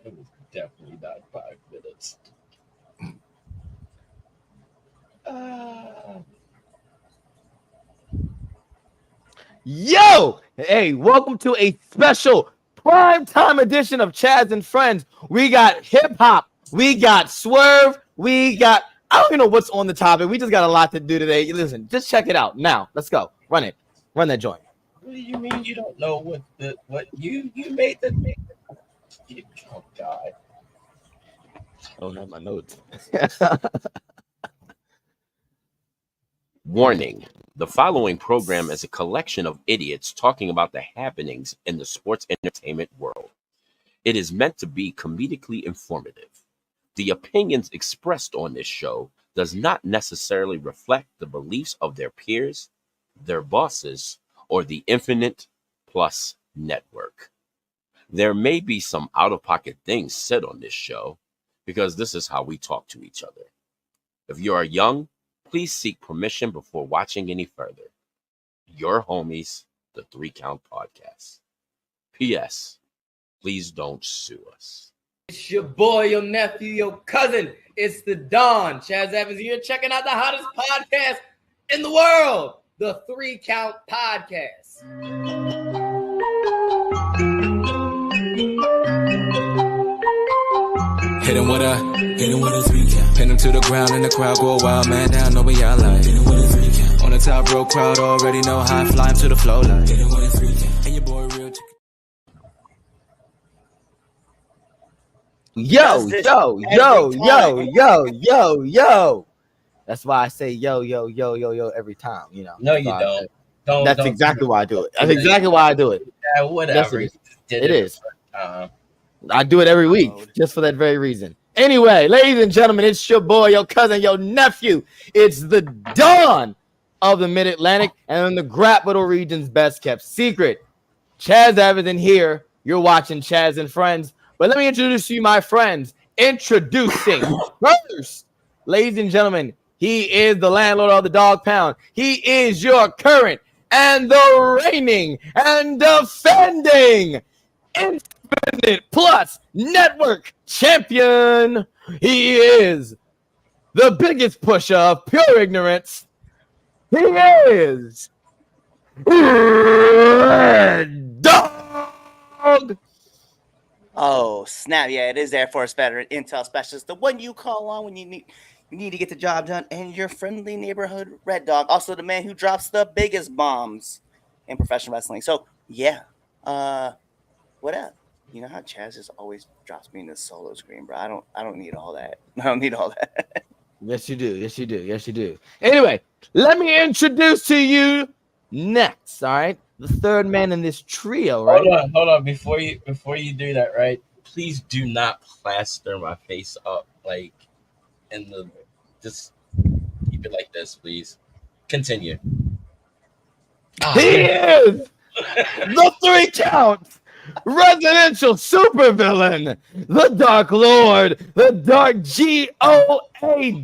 It was definitely not 5 minutes. Uh, Yo, hey, welcome to a special prime time edition of Chaz and Friends. We got hip hop, we got swerve, I don't even know what's on the topic. We just got a lot to do today. Listen, just check it out now. Let's go. Run that joint. what do you mean you don't know what you made the oh God. I don't have my notes. Warning. The following program is a collection of idiots talking about the happenings in the sports entertainment world. It is meant to be comedically informative. The opinions expressed on this show does not necessarily reflect the beliefs of their peers, their bosses, or the Infinite Plus network. There may be some out-of-pocket things said on this show because this is how we talk to each other. If you are young, please seek permission before watching any further. Your homies, the 3 Count Podcast. P.S. Please don't sue us. It's your boy, your nephew, your cousin. It's the Don. Chaz Evans here, checking out the hottest podcast in the world, the 3 Count Podcast. Hit him with a 3 count. Pin him to the ground and the crowd go wild, man down, know what y'all like. Hit him with a 3 count. On the top row, crowd already know how I fly him to the flow like. Hit him with a 3 count. And your boy real chicken. Yo. That's why I say yo every time, you know. No, you don't. That's exactly why I do it. That's exactly why I do it. Yeah, whatever. Yes, it is. I do it every week just for that very reason. Anyway, ladies and gentlemen, it's your boy, your cousin, your nephew. It's the Dawn of the Mid-Atlantic and the Capital Region's best kept secret. Chaz Evans here. You're watching Chaz and Friends. But let me introduce you, my friends. Introducing first, ladies and gentlemen, he is the landlord of the Dog Pound. He is your current and the reigning and defending Infinite Plus Network champion. He is the biggest pusher of pure ignorance. He is Red Dog. Oh, snap. Yeah, it is Air Force veteran intel specialist, the one you call on when you need to get the job done, and your friendly neighborhood Red Dog, also the man who drops the biggest bombs in professional wrestling. So, yeah. What up? You know how Chaz just always drops me in the solo screen, bro. I don't need all that. I don't need all that. Yes, you do. Anyway, let me introduce to you next, all right? The third man in this trio, right? Hold on. Before you do that, right? Please do not plaster my face up like in the. Just keep it like this, please. Continue. He is the 3 Count residential supervillain, the Dark Lord, the Dark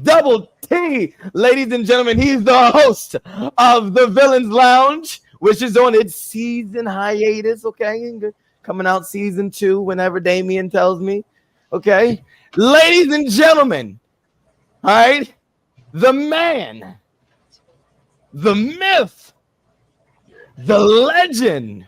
GOATT. Ladies and gentlemen, he's the host of the Villains Lounge, which is on its season hiatus, okay? Coming out season 2 whenever Damien tells me, okay? Ladies and gentlemen, all right? The man, the myth, the legend,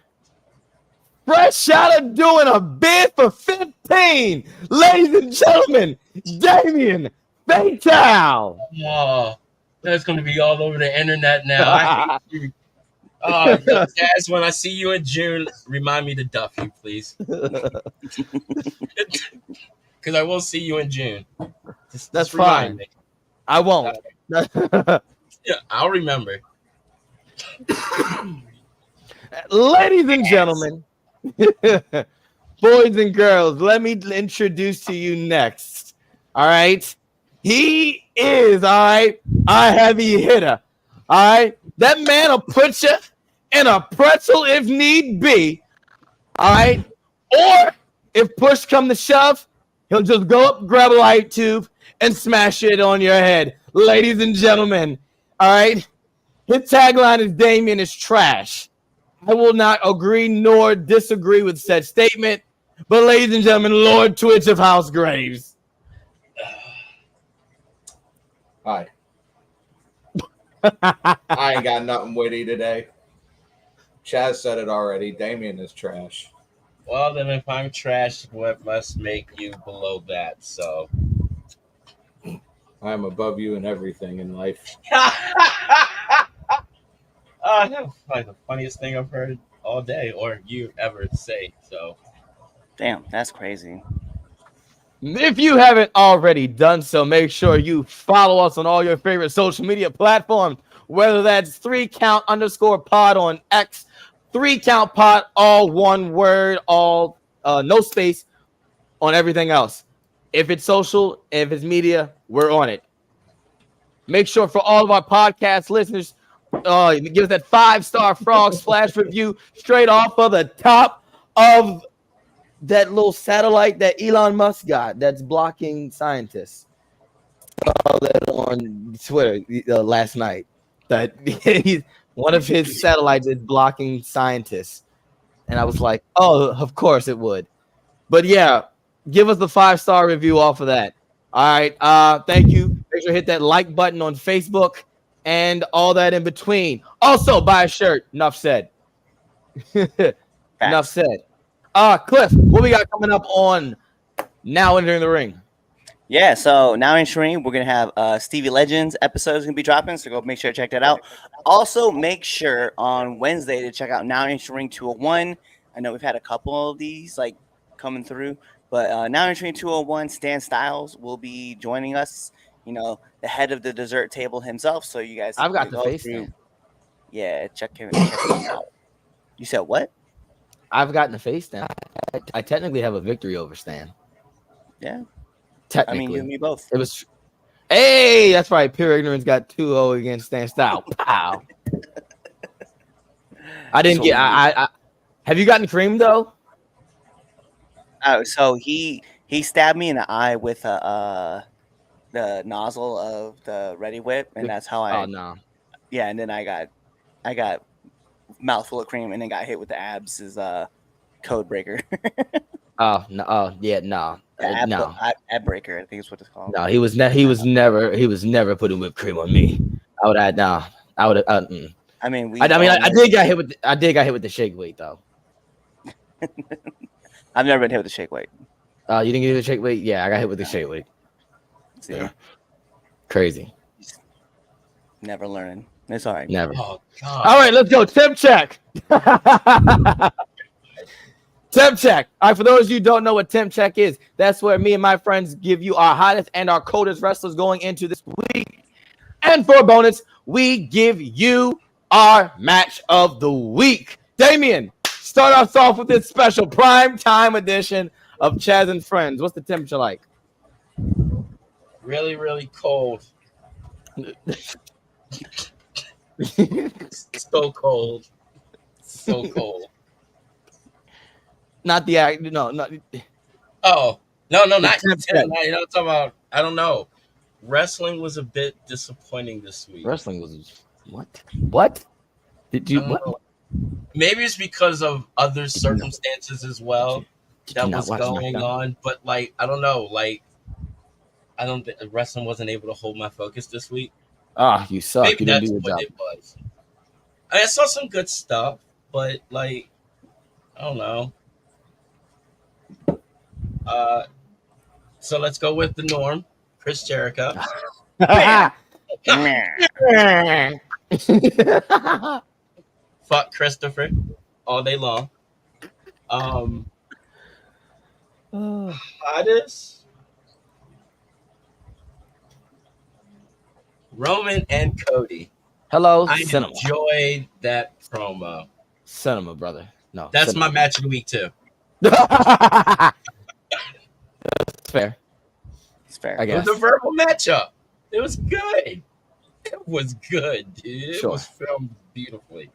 fresh out of doing a bid for 15, ladies and gentlemen, Damien Fatal. Oh, that's going to be all over the internet now. I hate you. Oh, Chaz, when I see you in June, remind me to duff you, please. Because I will see you in June. That's fine. Me. I won't. Yeah, I'll remember. Ladies and gentlemen, boys and girls, let me introduce to you next. All right. He is, all right, a heavy hitter. All right. That man will put you in a pretzel if need be. All right. Or if push come to shove, he'll just go up, grab a light tube, and smash it on your head. Ladies and gentlemen, all right. His tagline is Damien is trash. I will not agree nor disagree with said statement. But ladies and gentlemen, Lord Twitch of House Graves. Hi. I ain't got nothing witty today. Chaz said it already. Damien is trash. Well, then if I'm trash, what must make you below that? So. I am above you in everything in life. That's like the funniest thing I've heard all day, or you ever say. So. Damn, that's crazy. If you haven't already done so, make sure you follow us on all your favorite social media platforms, whether that's 3count_pod on X, 3countpod, all one word, all no space on everything else. If it's social, if it's media, we're on it. Make sure for all of our podcast listeners, give us that 5-star frog splash review straight off of the top of that little satellite that Elon Musk got that's blocking scientists. That on Twitter last night. That one of his satellites is blocking scientists. And I was like, oh, of course it would. But yeah, give us the 5-star review off of that. All right. Thank you. Make sure to hit that like button on Facebook and all that in between. Also, buy a shirt. Enough said. Enough said. Cliff, what we got coming up on Now Entering the Ring? Yeah, so Now Entering the Ring, we're going to have Stevie Legends episodes going to be dropping, so go make sure to check that out. Also, make sure on Wednesday to check out Now Entering the Ring 201. I know we've had a couple of these like coming through, but Now Entering 201, Stan Styles will be joining us, you know, the head of the dessert table himself, so you guys I've got the face through. Yeah, check him out. You said what? I've gotten the face down. I technically have a victory over Stan. Yeah. Technically. I mean, you and me both. It was. Hey, that's right. Pure Ignorance got 2-0 against Stan Style. Wow. I didn't get. I have you gotten cream though? So he stabbed me in the eye with the nozzle of the Ready Whip, and that's how I. Oh no. Yeah, and then I got mouthful of cream, and then got hit with the abs as code breaker. Oh no! Oh yeah, no, no. Ab breaker, I think is what it's called. No, he was never putting whipped cream on me. I would have no. I would have. I mean, I did get hit with the shake weight though. I've never been hit with the shake weight. You didn't get hit with the shake weight? Yeah, I got hit with the shake weight. See? Yeah. Crazy. Never learning. It's all right. Never. Oh, God. All right, let's go. Temp check. Temp check. All right, for those of you who don't know what temp check is, that's where me and my friends give you our hottest and our coldest wrestlers going into this week. And for a bonus, we give you our match of the week. Damien, start us off with this special prime time edition of CHAZ and Friends. What's the temperature like? Really, really cold. So cold. So cold. Not the act. No, not. Oh, no, not temp you know check. what I'm talking about. I don't know. Wrestling was a bit disappointing this week. Wrestling was what? What? Did you what? Know. Maybe it's because of other circumstances as well that was going on, but like I don't know, like I don't think wrestling wasn't able to hold my focus this week. Ah, you suck. Maybe You didn't that's do your what job. it was. I saw some good stuff, but like I don't know. So let's go with the norm, Chris Jericho. Fuck Christopher all day long. Hottest Roman and Cody. Hello, I cinema. enjoyed that promo. Cinema, brother. No, that's cinema. my match of the week too. That's fair. It's fair. I guess. It was a verbal matchup. It was good. It was good, dude. It was filmed beautifully.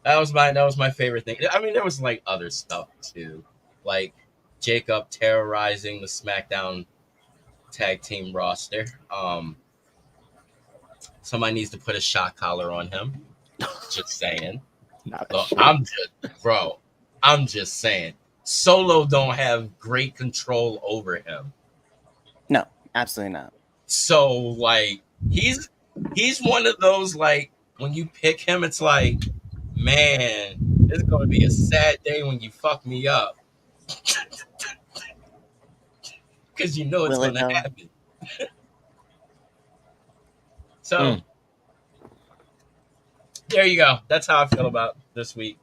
That was my favorite thing. I mean, there was like other stuff too, like Jacob terrorizing the SmackDown tag team roster. Somebody needs to put a shock collar on him. Just saying. Look, I'm just saying. Solo don't have great control over him. No, absolutely not. So like he's one of those like when you pick him, it's like, man, it's gonna be a sad day when you fuck me up. Because you know it's gonna happen. So there you go. That's how I feel about this week.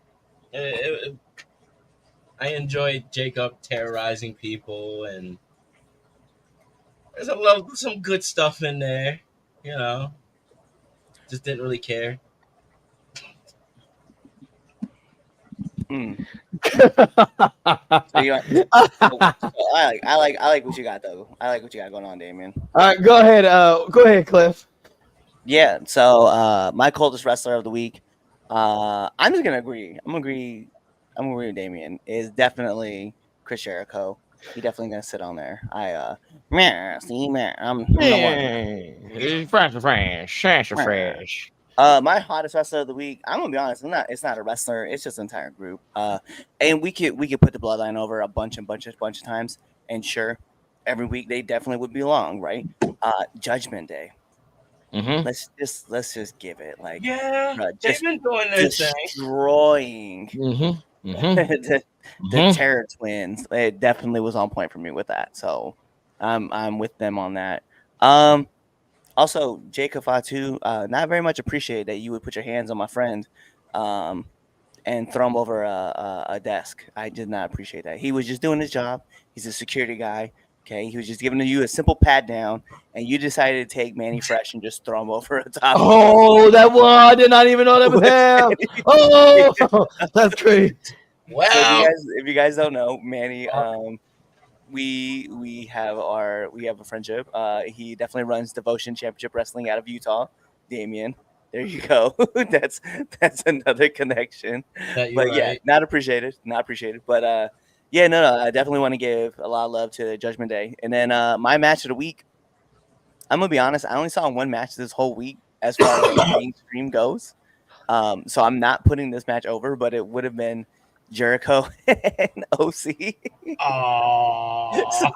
I enjoyed Jacob terrorizing people, and there's some good stuff in there. You know, just didn't really care. I like what you got though. I like what you got going on, Damien. All right, go ahead. Go ahead, Cliff. Yeah. So my coldest wrestler of the week. I'm just gonna agree. I'm gonna agree with Damien. Is definitely Chris Jericho. He definitely gonna sit on there. I'm fresh. My hottest wrestler of the week. I'm gonna be honest. It's not a wrestler. It's just an entire group. And we could put the Bloodline over a bunch of times. And sure, every week they definitely would belong, right? Judgment Day. Mm-hmm. Let's just give it like they've been doing their destroying the Terror Twins. It definitely was on point for me with that. So I'm with them on that. Also, Jacob Fatu, not very much appreciate that you would put your hands on my friend and throw him over a desk. I did not appreciate that. He was just doing his job. He's a security guy. Okay, he was just giving you a simple pat down, and you decided to take Manny Fresh and just throw him over the top. Oh, that one! I did not even know that was him. Oh, that's great. Wow! So if you guys don't know, Manny, we have a friendship. He definitely runs Devotion Championship Wrestling out of Utah. Damien, there you go. that's another connection. But yeah, not appreciated. But yeah, no, I definitely want to give a lot of love to Judgment Day. And then my match of the week, I'm going to be honest, I only saw one match this whole week as far as the mainstream goes. So I'm not putting this match over, but it would have been Jericho and OC. So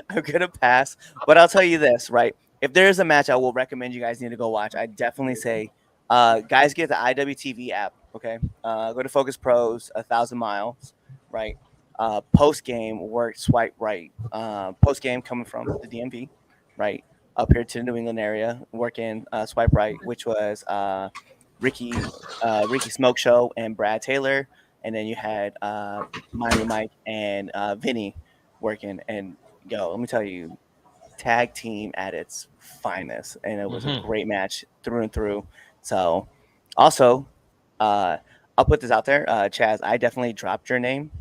I'm going to pass. But I'll tell you this, right? If there is a match I will recommend you guys need to go watch, I definitely say, guys, get the IWTV app, okay? Go to Focus Pros, 1,000 Miles, right? Post game work swipe right. Post game coming from the DMV, right up here to the New England area, working swipe right, which was Ricky Smoke Show and Brad Taylor, and then you had Miami Mike and Vinny working. And let me tell you, tag team at its finest, and it was a great match through and through. So, also, I'll put this out there, Chaz. I definitely dropped your name.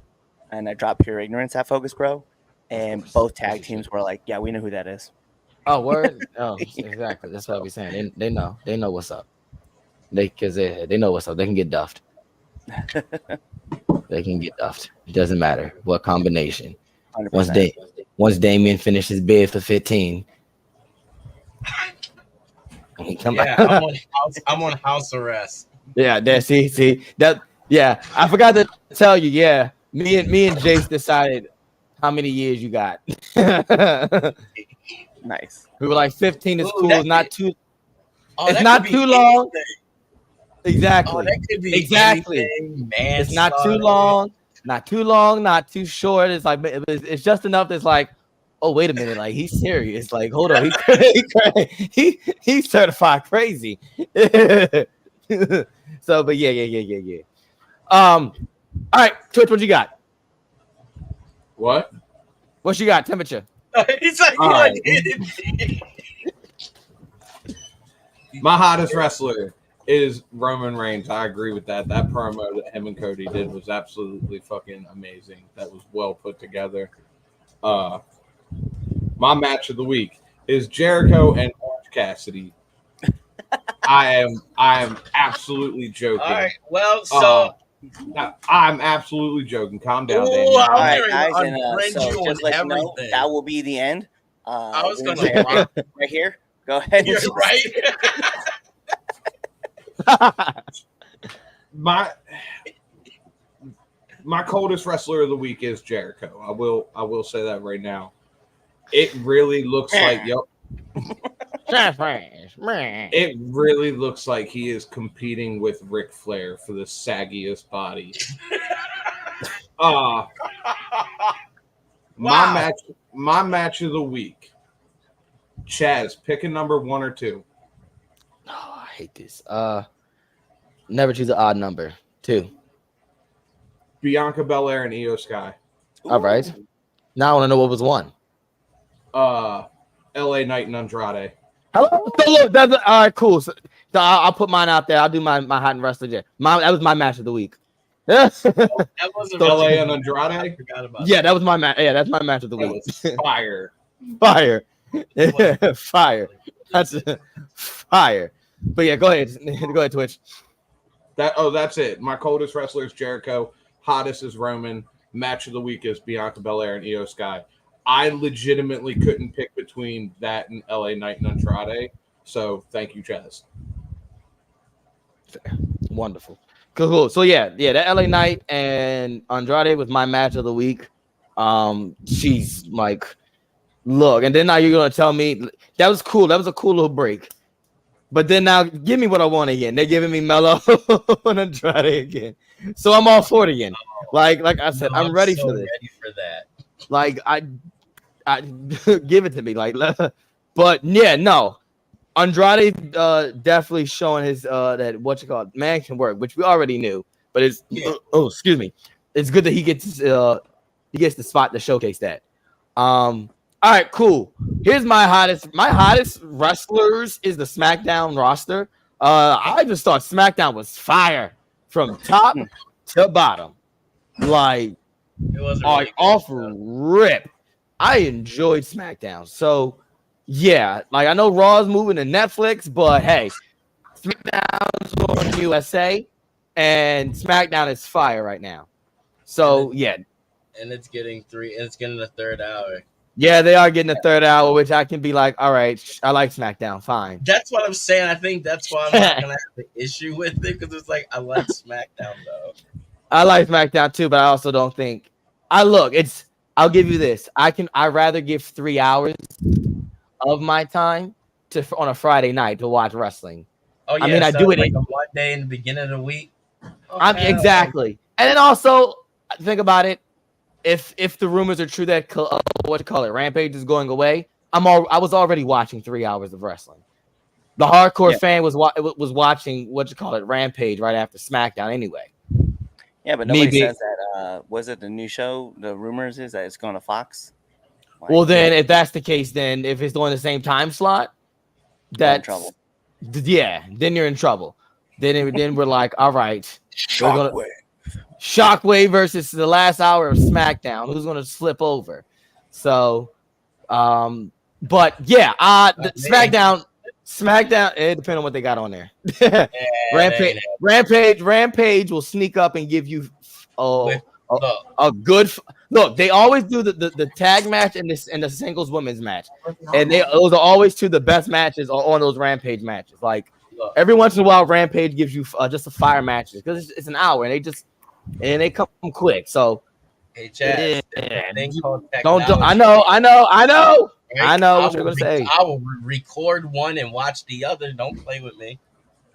And I dropped Pure Ignorance at Focus Pro, and both tag teams were like, "Yeah, we know who that is." Oh, word! Oh, exactly. That's what I'll be saying. They know what's up. They know what's up. They can get duffed. They can get duffed. It doesn't matter what combination. 100%. Once Damien finishes bid for 15, I'm on house arrest. Yeah, see that. Yeah, I forgot to tell you. Yeah. Me and Jace decided how many years you got. Nice. We were like 15 is cool. It's not too. It's not too long. Exactly. That could be exactly. It's not too long. Not too long. Not too short. It's like it's just enough. That's like, oh wait a minute. Like he's serious. Like hold on. He's certified crazy. So, but yeah. All right, Twitch, what you got? What you got? Temperature. He's like, my hottest wrestler is Roman Reigns. I agree with that. That promo that him and Cody did was absolutely fucking amazing. That was well put together. My match of the week is Jericho and Orange Cassidy. I am absolutely joking. All right, well, so. I'm absolutely joking. Calm down, Damien. All right, guys, and so just let you know, that will be the end. I was going to right here. Go ahead. You're right. My coldest wrestler of the week is Jericho. I will say that right now. It really looks like it really looks like he is competing with Ric Flair for the saggiest body. Wow. My match of the week. CHAZ, pick a number 1 or 2. Oh, I hate this. Never choose an odd number. 2. Bianca Belair and Io Sky. All right. Now I want to know what was 1. LA Knight and Andrade. Hello. So look, all right, cool. So I'll put mine out there. I'll do my hot and wrestler there. That was my match of the week. That wasn't LA and Andrade. I forgot about yeah, that was my match. Yeah, that's my match of the That week. was fire. Fire. Fire. That's fire. But yeah, go ahead. Go ahead, Twitch. That's it. My coldest wrestler is Jericho. Hottest is Roman. Match of the week is Bianca Belair and Io Sky. I legitimately couldn't pick between that and LA Knight and Andrade. So thank you, CHAZ. Wonderful. Cool. So yeah, that LA Knight and Andrade was my match of the week. She's like, look, and then now you're gonna tell me that was cool. That was a cool little break. But then now give me what I want again. They're giving me Melo and Andrade again. So I'm all for it again. Like I said, I'm ready for this. Ready for that. Like I give it to me. Like, but yeah, no. Andrade definitely showing his that man can work, which we already knew. But it's excuse me. It's good that he gets the spot to showcase that. All right, cool. Here's my hottest wrestlers is the SmackDown roster. I just thought SmackDown was fire from top to bottom. Like, It was off rip. I enjoyed SmackDown. So yeah, like I know Raw's moving to Netflix, but hey, SmackDown's on USA and SmackDown is fire right now. So yeah. And it's getting a third hour. Yeah, they are getting a third hour, which I can be like, all right, I like SmackDown, fine. That's what I'm saying. I think that's why I'm not gonna have an issue with it, because it's like I like SmackDown though. I like SmackDown too, but I also don't think I'll give you this. I'd rather give 3 hours of my time on a Friday night to watch wrestling. Oh yeah, I mean, I do it like a one day in the beginning of the week. Exactly. And then also think about it. If the rumors are true that Rampage is going away, I was already watching 3 hours of wrestling. The hardcore fan was watching Rampage right after SmackDown anyway. Yeah, but nobody says that. Was it the new show? The rumors is that it's going to Fox. Well, then if that's the case, then if it's doing the same time slot, that's in trouble. Yeah, then you're in trouble. Then we're like, all right, Shockwave versus the last hour of SmackDown. Who's gonna slip over? So, but yeah, SmackDown. It depends on what they got on there. Rampage will sneak up and give you a good look. They always do the tag match and the singles women's match, and those are always two of the best matches on those Rampage matches. Like every once in a while, Rampage gives you just a fire matches because it's an hour and they come quick. So hey, Chad, I know. Right? I know what you're gonna say. I will record one and watch the other. Don't play with me.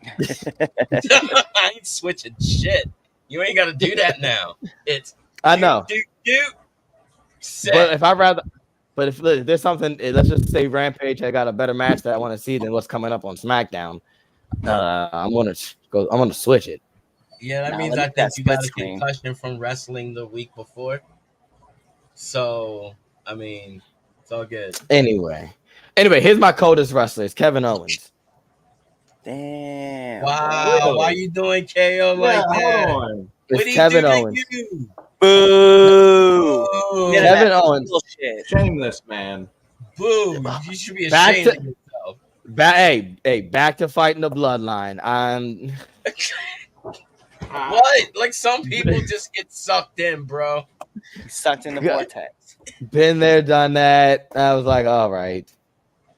I ain't switching shit. You ain't got to do that now. I know. But if there's something, let's just say Rampage, I got a better match that I want to see than what's coming up on SmackDown. I'm gonna switch it. Yeah, that means I think you got a concussion from wrestling the week before. So, I mean, it's all good. Anyway, here's my coldest wrestler. It's Kevin Owens. Damn. Wow. Really? Why are you doing KO like that? It's Kevin Owens. Boo. Kevin Owens. Shameless, man. Boo. You should be ashamed of yourself. Back to fighting the bloodline. What? Like some people just get sucked in, bro. Sucked in the vortex. Been there, done that. I was like, all right.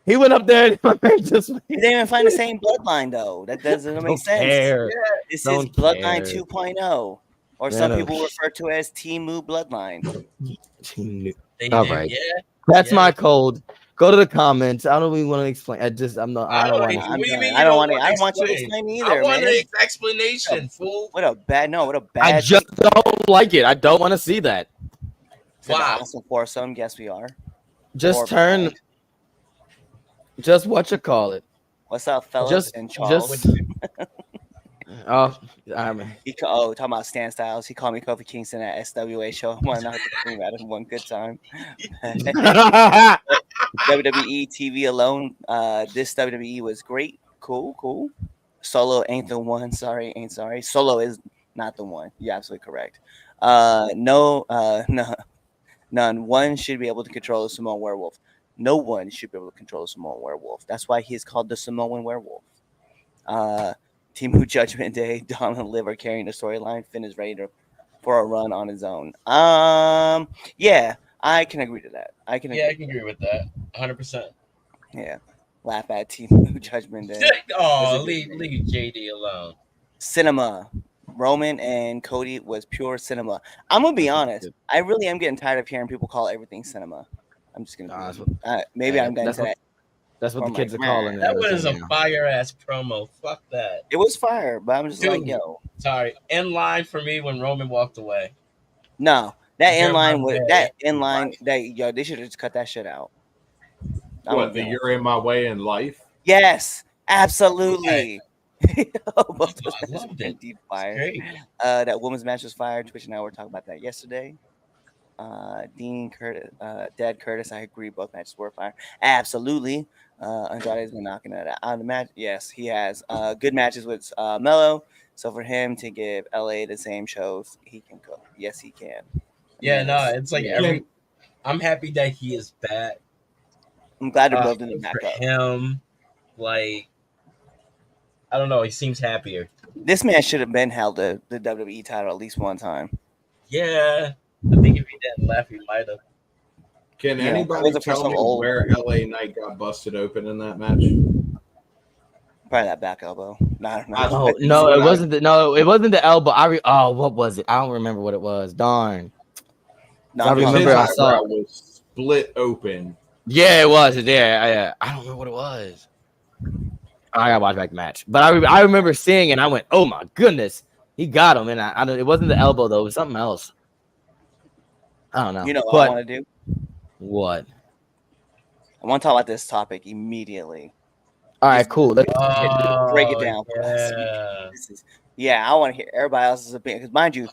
He went up there. He didn't even find the same bloodline though. That doesn't make sense. Care. Yeah, this is Bloodline 2.0. or some people refer to it as Temu Bloodline. All right, that's my code. Go to the comments. I don't even want to explain. I don't want you to explain either. I want an explanation, fool. What a bad. I just don't like it. I don't want to see that. Wow. Awesome foursome. Guess we are. Just turn. Just what you call it. What's up, fellas? And Charles. Talking about Stan Styles. He called me Kofi Kingston at SWA show. I want to know how to think about it. One good time. WWE TV alone. This WWE was great. Cool. Solo ain't the one. Ain't sorry. Solo is not the one. You're absolutely correct. No. None. One should be able to control the Samoan werewolf. No one should be able to control the Samoan werewolf. That's why he is called the Samoan werewolf. Temu Judgment Day, Dom and Liv are carrying the storyline. Finn is ready for a run on his own. Yeah, I can agree to that. I can agree with that. 100%. Yeah. Laugh at Temu Judgment Day. Leave JD alone. Cinema. Roman and Cody was pure cinema. I'm gonna be honest. I really am getting tired of hearing people call everything cinema. I'm just gonna maybe I'm done to that. That's what the kids are calling it. That was a fire ass promo. Fuck that. It was fire, but I'm just like, yo. Sorry. In line for me when Roman walked away. No, that inline they should have just cut that shit out. What, the you're in my way in life? Yes, absolutely. I loved it. Deep fire. That women's match was fire. Twitch and I were talking about that yesterday. Dean Curtis, Dad Curtis, I agree. Both matches were fire. Absolutely. Andrade's been knocking it out of the match. Yes, he has good matches with Mello. So for him to give LA the same shows, he can go. Yes, he can. It's like I'm happy that he is back. I'm glad they're building him back up. Him, like, I don't know. He seems happier. This man should have been held the WWE title at least one time. Yeah. I think if he didn't laugh, he might have. Can anybody tell me where LA Knight got busted open in that match? Probably that back elbow. No, it wasn't. It wasn't the elbow. What was it? I don't remember what it was. Darn. No, I remember I saw it was split open. Yeah, it was. Yeah. I don't remember what it was. I gotta watch back the match, but I remember seeing it. And I went, "Oh my goodness, he got him!" And I don't. It wasn't the elbow though. It was something else. I don't know. You know what I want to do? What? I want to talk about this topic immediately. All right, cool. Let's break it down. I want to hear everybody else's opinion. Because mind you,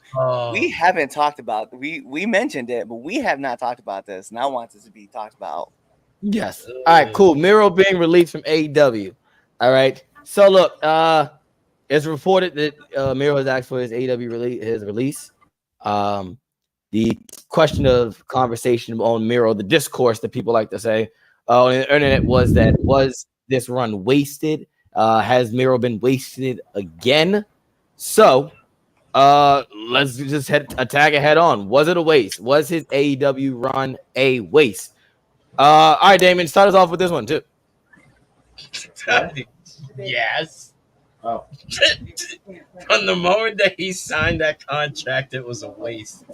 we haven't talked about we mentioned it, but we have not talked about this, and I want this to be talked about. Yes. All right, cool. Miro being released from AEW. All right. So look, it's reported that Miro has asked for his AEW release. The question of conversation on Miro, the discourse that people like to say on the internet was this run wasted? Has Miro been wasted again? So let's just attack it head on. Was it a waste? Was his AEW run a waste? All right, Damien, start us off with this one too. Yes. Oh. From the moment that he signed that contract, it was a waste.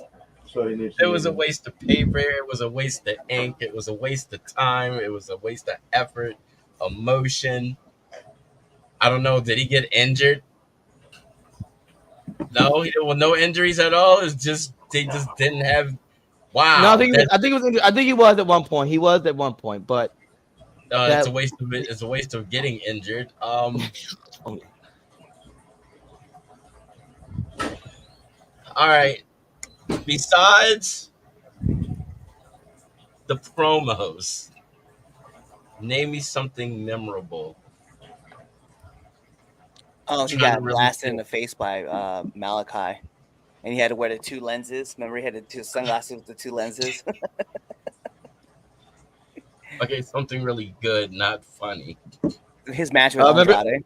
So it was a waste of paper. It was a waste of ink. It was a waste of time. It was a waste of effort, emotion. I don't know. Did he get injured? No, no injuries at all. It's just they just didn't have. Wow. No, I think he was at one point. He was at one point, but it's a waste of it. It's a waste of getting injured. All right. Besides the promos, name me something memorable. Oh, he got blasted in the face by Malachi, and he had to wear the two lenses. Remember, he had the two sunglasses with the two lenses. Okay, something really good, not funny. His match with Andrade.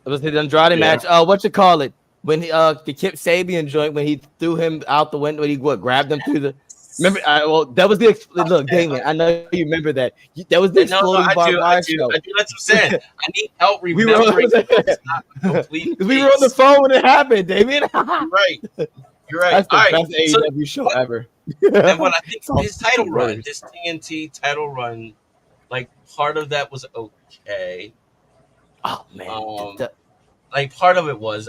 It was the Andrade match. What you call it? When the Kip Sabian joint, when he threw him out the window, when he grabbed him through the Remember, well, that was the look, Damien. I know you remember that. That was the exploding barbed wire show. I do. That's what I'm saying. I need help We were remembering. It's not a complete. We were on the phone when it happened, Damien. You're right. You're right. That's the All best right. AEW show ever. And what I think his title It's run, his TNT title run, like part of that was okay. Oh man, like part of it was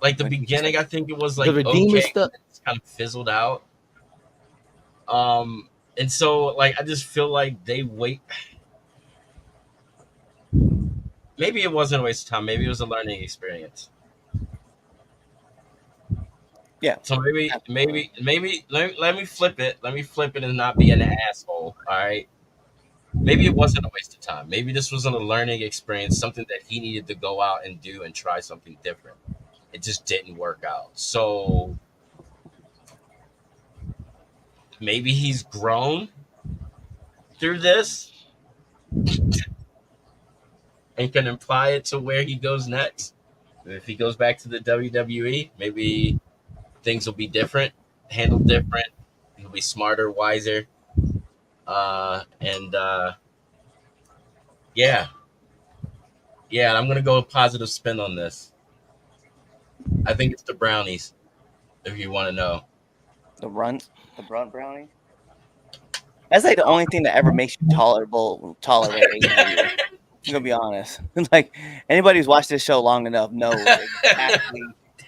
like the beginning. I think it was like the Redeemer okay, stuff. it's kind of fizzled out. And so like I just feel like they wait. Maybe it wasn't a waste of time. Maybe it was a learning experience. Yeah. So maybe let me flip it. Let me flip it and not be an asshole. All right. Maybe it wasn't a waste of time. Maybe this wasn't a learning experience, something that he needed to go out and do and try something different. It just didn't work out. So maybe he's grown through this and can apply it to where he goes next. If he goes back to the WWE, maybe things will be different, handled different. He'll be smarter, wiser. Yeah, I'm gonna go a positive spin on this. I think it's the brownies, if you want to know. The brunt brownie. That's like the only thing that ever makes you tolerate. I'm gonna be honest. Like anybody who's watched this show long enough knows exactly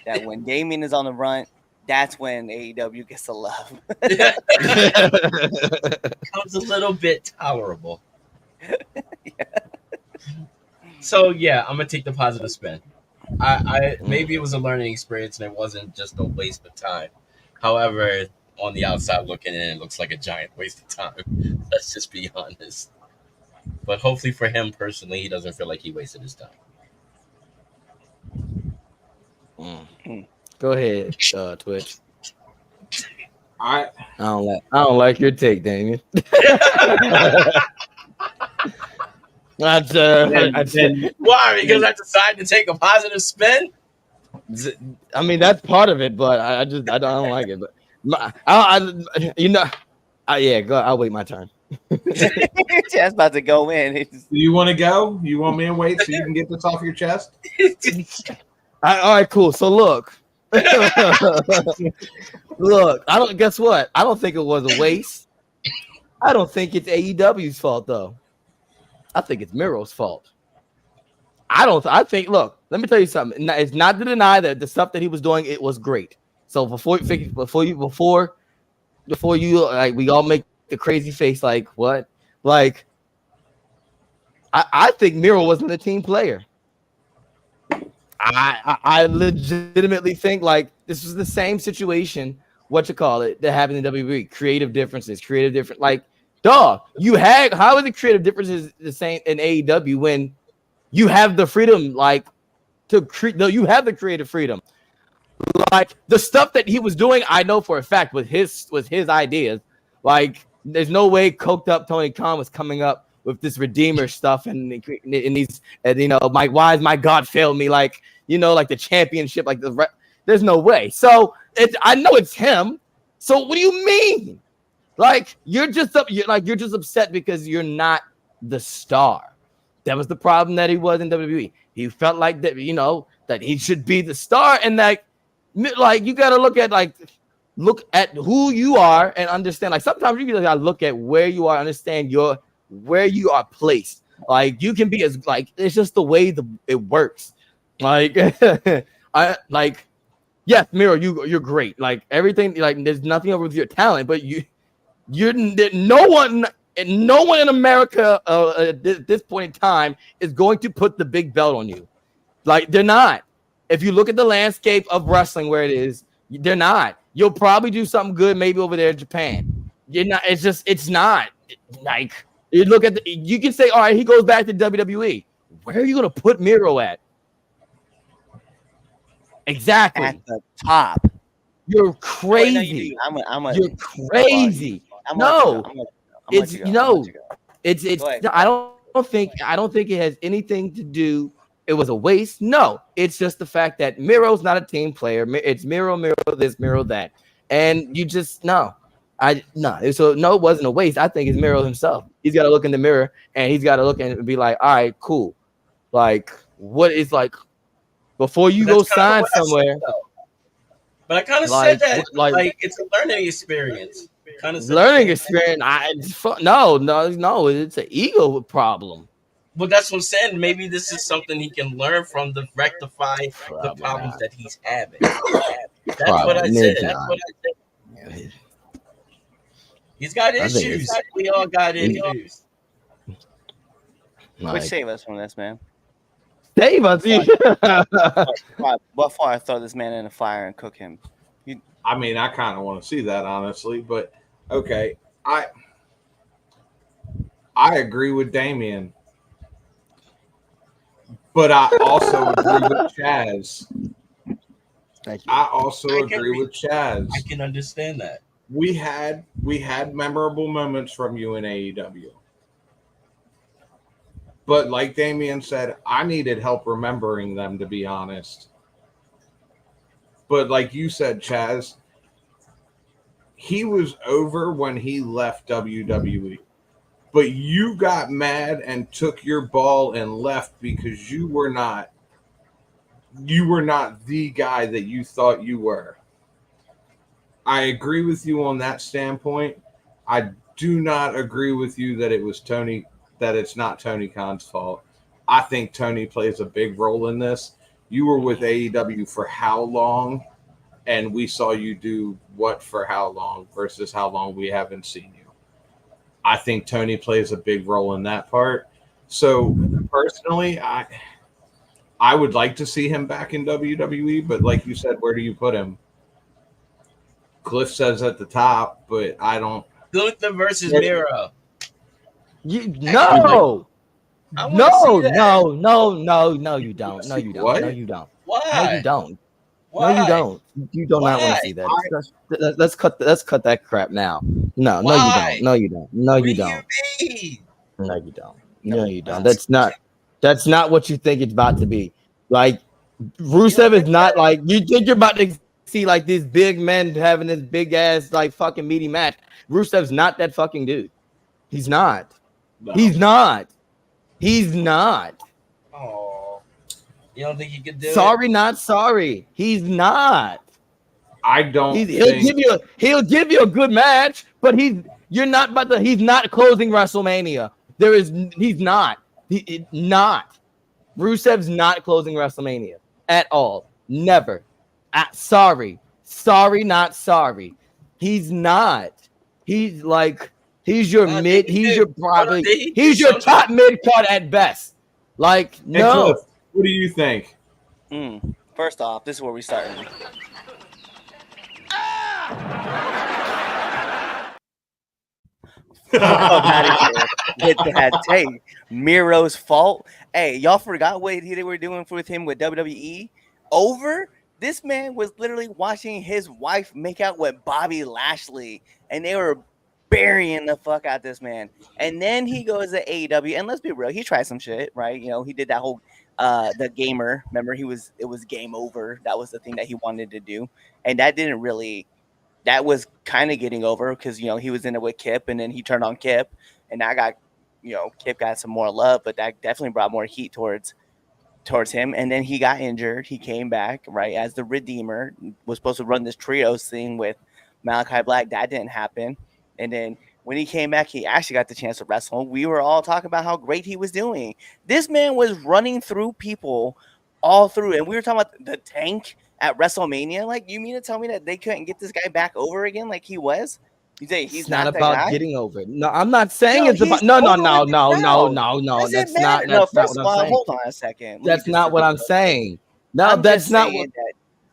that when Damien is on the run, that's when AEW gets the love. Becomes a little bit tolerable. Yeah. So yeah, I'm gonna take the positive spin. I maybe it was a learning experience and it wasn't just a waste of time. However, on the outside looking in, it looks like a giant waste of time. Let's just be honest. But hopefully for him personally, he doesn't feel like he wasted his time. Go ahead, Twitch. I don't like your take, Damien. Why? Because I decided to take a positive spin. I mean, that's part of it, but I don't like it. But I'll wait my turn. That's about to go in. Do you want to go? You want me to wait so you can get this off your chest? All right, cool. So look, guess what? I don't think it was a waste. I don't think it's AEW's fault though. I think it's Miro's fault. I think. Look, let me tell you something. It's not to deny that the stuff that he was doing, it was great. So before you like, we all make the crazy face. Like what? Like, I think Miro wasn't a team player. I legitimately think like this was the same situation. What you call it? That happened in WWE. Creative differences. Like, dog. How is it creative differences the same in AEW when you have the freedom, like to create? No, you have the creative freedom. Like the stuff that he was doing, I know for a fact was his ideas. Like, there's no way coked up Tony Khan was coming up with this Redeemer stuff and these, why has my God failed me? Like, like the championship, like there's no way. So I know it's him. So what do you mean? Like you're just upset because you're not the star. That was the problem that he was in WWE. He felt like that, that he should be the star, and like you got to look at who you are and understand. Like sometimes you gotta look at where you are, understand where you are placed. Like you can be it's just the way it works. Like yes, Miro, you're great. Like everything, like there's nothing over with your talent, but no one in America at this point in time is going to put the big belt on you. Like they're not. If you look at the landscape of wrestling where it is, they're not. You'll probably do something good maybe over there in Japan. You're not. It's not like you look at you can say, all right, he goes back to WWE. Where are you going to put Miro at? Exactly. At the top. You're crazy. You're crazy. I don't think it has anything to do. It was a waste. No, it's just the fact that Miro's not a team player. It's Miro this, Miro that. And you just no. So no, it wasn't a waste. I think it's Miro himself. He's got to look in the mirror and he's got to look and be like, all right, cool. Like, what is like before you go sign somewhere? But I kind of said that like it's a learning experience. Kind of learning experience. No, it's an ego problem. Well, that's what I'm saying. Maybe this is something he can learn from to rectify the problems that he's having. That's what I said. He's got issues. We all got issues. Which save us from this, man. Save us. Before I throw this man in the fire and cook him. I mean, I kind of want to see that, honestly, but okay. I agree with Damien, but I also agree with CHAZ. I also agree with CHAZ. I can understand that. We had memorable moments from you in AEW. But like Damien said, I needed help remembering them, to be honest. But like you said, CHAZ, he was over when he left WWE. But you got mad and took your ball and left because you were not the guy that you thought you were. I agree with you on that standpoint. I do not agree with you that it's not Tony Khan's fault. I think Tony plays a big role in this. You were with AEW for how long? And we saw you do what for how long versus how long we haven't seen you. I think Tony plays a big role in that part. So personally, I would like to see him back in WWE, but like you said, where do you put him? Cliff says at the top, but I don't. Gunther versus Miro. No, you don't. No, you don't. What? No, you don't. Why? No, you don't. Why? No, you don't. You do not want to see that. Let's cut that crap now. No, Why? No, you don't. No, you don't. No, you don't. No, you don't. That's not what you think it's about to be. Like Rusev is not like you think you're about to see like these big men having this big ass like fucking meaty match. Rusev's not that fucking dude. He's not. No. He's not. He's not. Oh, you don't think he could do Sorry, not sorry. He's not. I don't. He'll give you a good match, but he's not closing WrestleMania. He's not. Not. Rusev's not closing WrestleMania at all. Never. Sorry, not sorry. He's not. He's like he's your mid. He's your probably. He's your top mid card at best. Like no. Cliff, what do you think? First off, this is where we start. Get that tape. Miro's fault. Hey, y'all forgot what they were doing with him with WWE? Over? This man was literally watching his wife make out with Bobby Lashley, and they were burying the fuck out this man. And then he goes to AEW, and let's be real, he tried some shit, right? You know, he did that whole the gamer. Remember, it was game over. That was the thing that he wanted to do, and that was kind of getting over because you know he was in it with Kip, and then he turned on Kip, and Kip got some more love, but that definitely brought more heat towards him. And then he got injured. He came back right as the Redeemer, was supposed to run this trios thing with Malachi Black. That didn't happen. And then when he came back, he actually got the chance to wrestle. We were all talking about how great he was doing. This man was running through people all through, and we were talking about the Tank at WrestleMania. Like, you mean to tell me that they couldn't get this guy back over again like he was? You say he's not about guy? Getting over it. No, I'm not saying it's about no. That's not what I'm saying. Hold on a second. That's not what I'm saying. No, that's not what.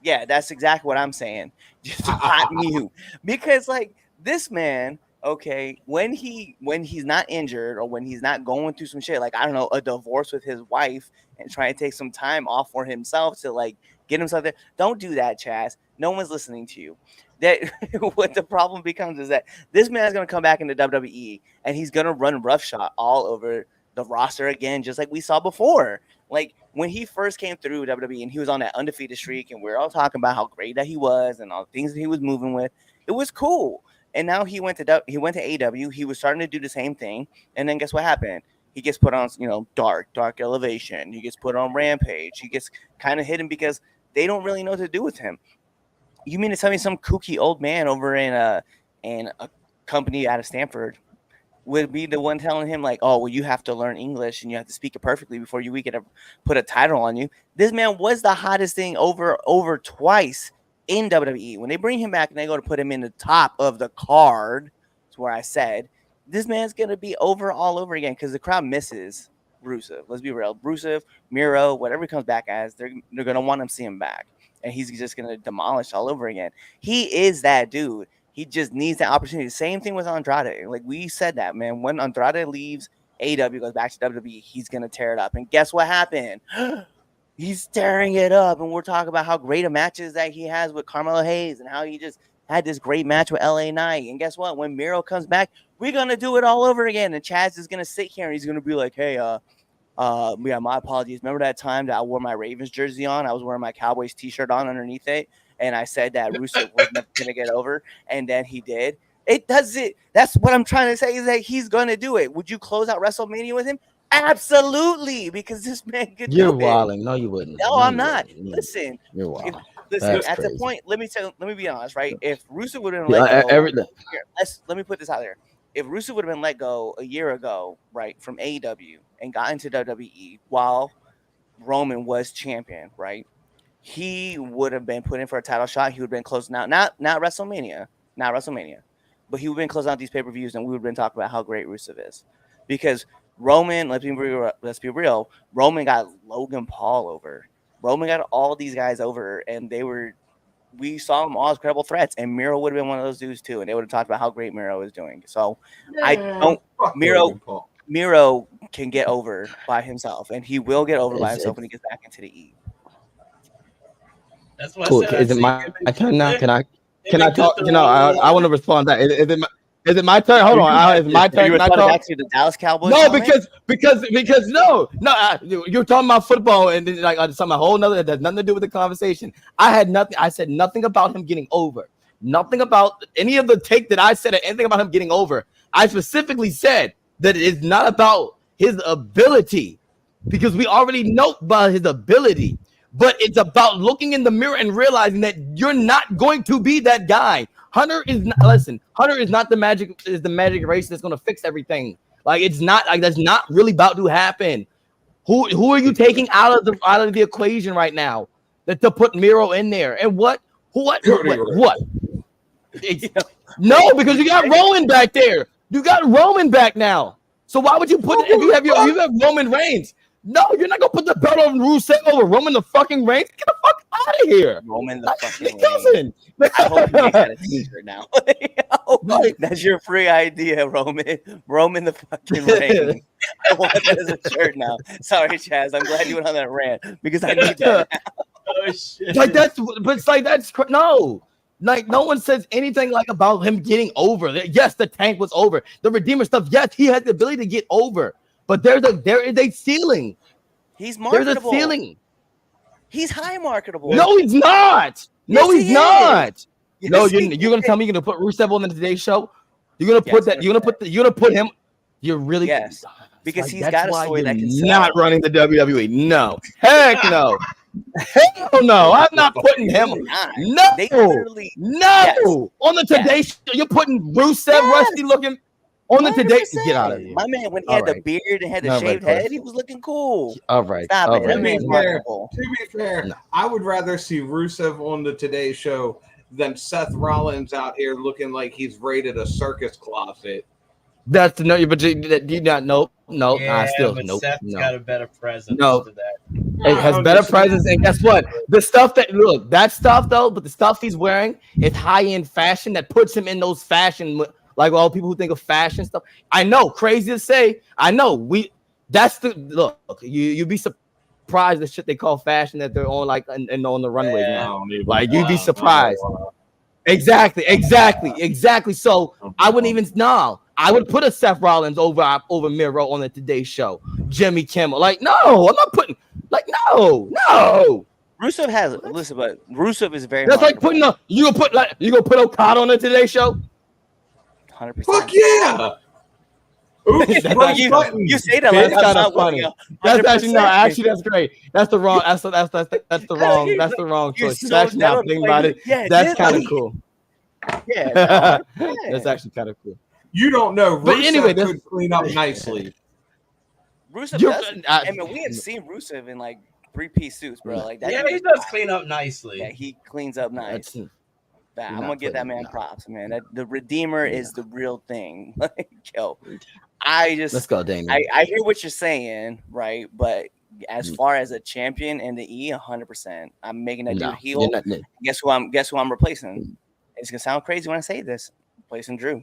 Yeah, that's exactly what I'm saying. Just hot mute. Because like this man, okay, when he's not injured or when he's not going through some shit, like I don't know, a divorce with his wife and trying to take some time off for himself to like get himself there. Don't do that, Chaz. No one's listening to you. That what the problem becomes is that this man is going to come back into WWE and he's going to run roughshod all over the roster again, just like we saw before. Like when he first came through WWE and he was on that undefeated streak, and we are all talking about how great that he was and all the things that he was moving with, it was cool. And now he went to AEW. He was starting to do the same thing, and then guess what happened? He gets put on, Dark Elevation. He gets put on Rampage. He gets kind of hidden because they don't really know what to do with him. You mean to tell me some kooky old man over in a company out of Stanford would be the one telling him like, oh, well, you have to learn English and you have to speak it perfectly before we get to put a title on you? This man was the hottest thing over twice in WWE. When they bring him back and they go to put him in the top of the card, that's where I said, this man's going to be over all over again because the crowd misses Rusev. Let's be real. Rusev, Miro, whatever he comes back as, they're going to want him to see him back. And he's just going to demolish all over again. He is that dude. He just needs that opportunity. Same thing with Andrade. Like we said that, man. When Andrade leaves AEW, goes back to WWE, he's going to tear it up. And guess what happened? He's tearing it up. And we're talking about how great a matches that he has with Carmelo Hayes and how he just had this great match with LA Knight. And guess what? When Miro comes back, we're going to do it all over again. And CHAZ is going to sit here and he's going to be like, hey, yeah, my apologies. Remember that time that I wore my Ravens jersey on? I was wearing my Cowboys t-shirt on underneath it. And I said that Rusev was never going to get over. And then he did. It does it. That's what I'm trying to say is that he's going to do it. Would you close out WrestleMania with him? Absolutely. Because this man could do it. You're wilding. No, you wouldn't. No, I'm not. Listen. You're wild. Listen, That's at crazy. the point, let me be honest, right? If Rusev would have been let go, let me put this out there. If Rusev would have been let go a year ago, right, from AEW and got into WWE while Roman was champion, right, he would have been put in for a title shot. He would have been closing out, not WrestleMania, but he would have been closing out these pay-per-views, and we would have been talking about how great Rusev is. Because Roman, let's be real, Roman got Logan Paul over. Roman got all these guys over, and we saw them all as credible threats, and Miro would have been one of those dudes too, and they would have talked about how great Miro is doing. So Miro can get over by himself, and he will get over by himself when he gets back into the E. That's what Cool. I said. Is it my turn now? Can I talk? I want to respond to that. Is it my turn? Hold on. Is it my turn? You were talking back to the Dallas Cowboys? No, because no. You're talking about football and then like something a whole nother that has nothing to do with the conversation. I said nothing about him getting over. Nothing about any of the take that I said or anything about him getting over. I specifically said that it is not about his ability because we already know about his ability. But it's about looking in the mirror and realizing that you're not going to be that guy. Hunter is not the magic race that's going to fix everything. Like it's not like that's not really about to happen. Who are you taking out of the equation right now to put Miro in there? And what? No, because you got Roman back there. You got Roman back now. So why would you put it if you have Roman Reigns? No, you're not gonna put the belt on Rusev over Roman the fucking Reigns. Get the fuck out of here. Roman the fucking Reigns. I hope you make that a t-shirt now. That's your free idea, Roman. Roman the fucking Reigns. I want that as a shirt now. Sorry, CHAZ. I'm glad you went on that rant because I need that now. Oh shit. Like that's no. Like no one says anything like about him getting over. Yes, the tank was over. The Redeemer stuff. Yes, he has the ability to get over. But there is a ceiling. He's marketable. There's a ceiling. He's high marketable. No, he's not. No, yes, he's not. Yes, no, you're gonna tell me you're gonna put Rusev on the Today Show? You're gonna put that. You're gonna put him. You're really because he's got a story that can sell. Not running the WWE. No, heck no. Hell no, I'm not putting him. No. On the Today Show, you're putting Rusev, Rusty looking. On the 100%. Today, get out of here. My man, when he had the beard and had the shaved head, he was looking cool. All right. Stop it. To be fair, I would rather see Rusev on the Today Show than Seth Rollins out here looking like he's raided a circus closet. That's no, but you not no. Yeah, still but no. Seth's got a better presence. No, to that. It has better presence, and guess what? The stuff that stuff though, but the stuff he's wearing is high end fashion that puts him in those fashion. Like all people who think of fashion stuff. I know, crazy to say. I know you'd be surprised the shit they call fashion that they're on like and on the runways now. Like you'd be surprised. Exactly. So I wouldn't even I would put a Seth Rollins over Miro on the Today Show. Jimmy Kimmel. Like, no, I'm not putting Like, no. Rusev has listen, but Rusev is very. That's like putting you gonna put Okada on the Today Show. 100%. Fuck yeah. Oops, you say that That's like kind of funny. That's actually actually that's great. That's the wrong. That's the wrong choice. So That's actually not thinking about it. Yeah, that's kind of cool. Yeah, that's actually kind of cool. You don't know. But Rusev anyway, could clean up nicely. Rusev does. I mean, we have seen Rusev in like 3-piece suits, bro. Like that. Yeah, he does clean up nicely. Yeah, he cleans up nice. I'm gonna give that man props, man. That the Redeemer is the real thing. Like, yo, let's go, Damien. I hear what you're saying, right? But as far as a champion in the E, 100%, I'm making that dude heel. Guess who I'm replacing? It's gonna sound crazy when I say this. Replacing Drew.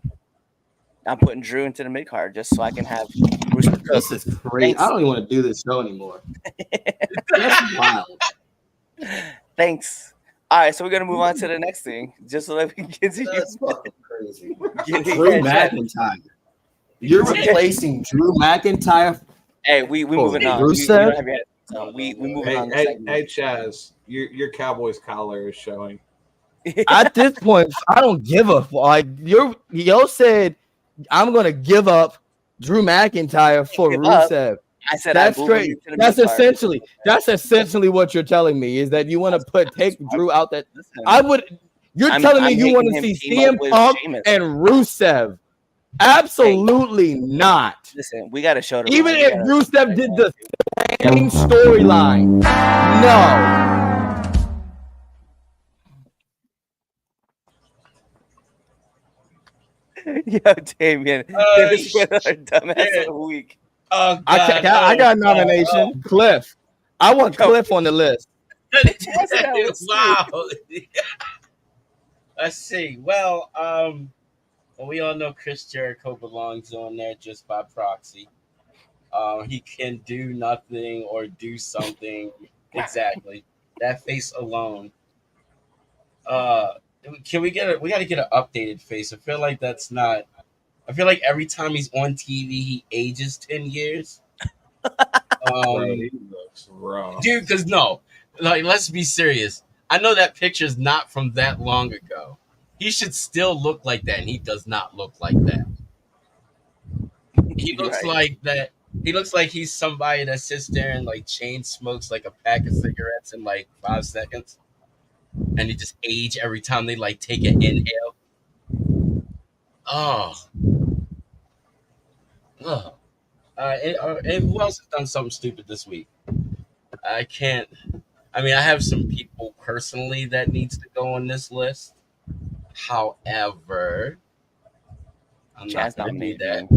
I'm putting Drew into the mid card just so I can have. This is crazy. I don't even want to do this show anymore. That's wild. Thanks. All right, so we're gonna move on to the next thing, just so that we can continue. That's fucking crazy. Drew McIntyre. You're replacing Drew McIntyre. Hey, we moving on. We moving on. Hey, Chaz, your Cowboys collar is showing. At this point, I don't give a fuck. Like yo said, I'm gonna give up Drew McIntyre for Rusev. I said that's great. That's essentially what you're telling me is that you want to take Drew out. That I would. You're telling me you want to see CM Punk and Rusev? Absolutely not. Listen, we got to show. Even if Rusev did the same storyline, no. Yo, Damien, this is our dumbass of the week. Oh, I got a nomination. Cliff. I want Cliff on the list. Wow. Let's see. Well, we all know Chris Jericho belongs on there just by proxy. He can do nothing or do something. Exactly. That face alone. We got to get an updated face. I feel like that's not. I feel like every time he's on TV, he ages 10 years. He looks rough. Dude, because let's be serious. I know that picture's not from that long ago. He should still look like that, and he does not look like that. He looks like that. He looks like he's somebody that sits there and like chain smokes like a pack of cigarettes in like 5 seconds. And he just age every time they like take an inhale. And who else has done something stupid this week? I have some people personally that needs to go on this list. However, I'm not going to do that.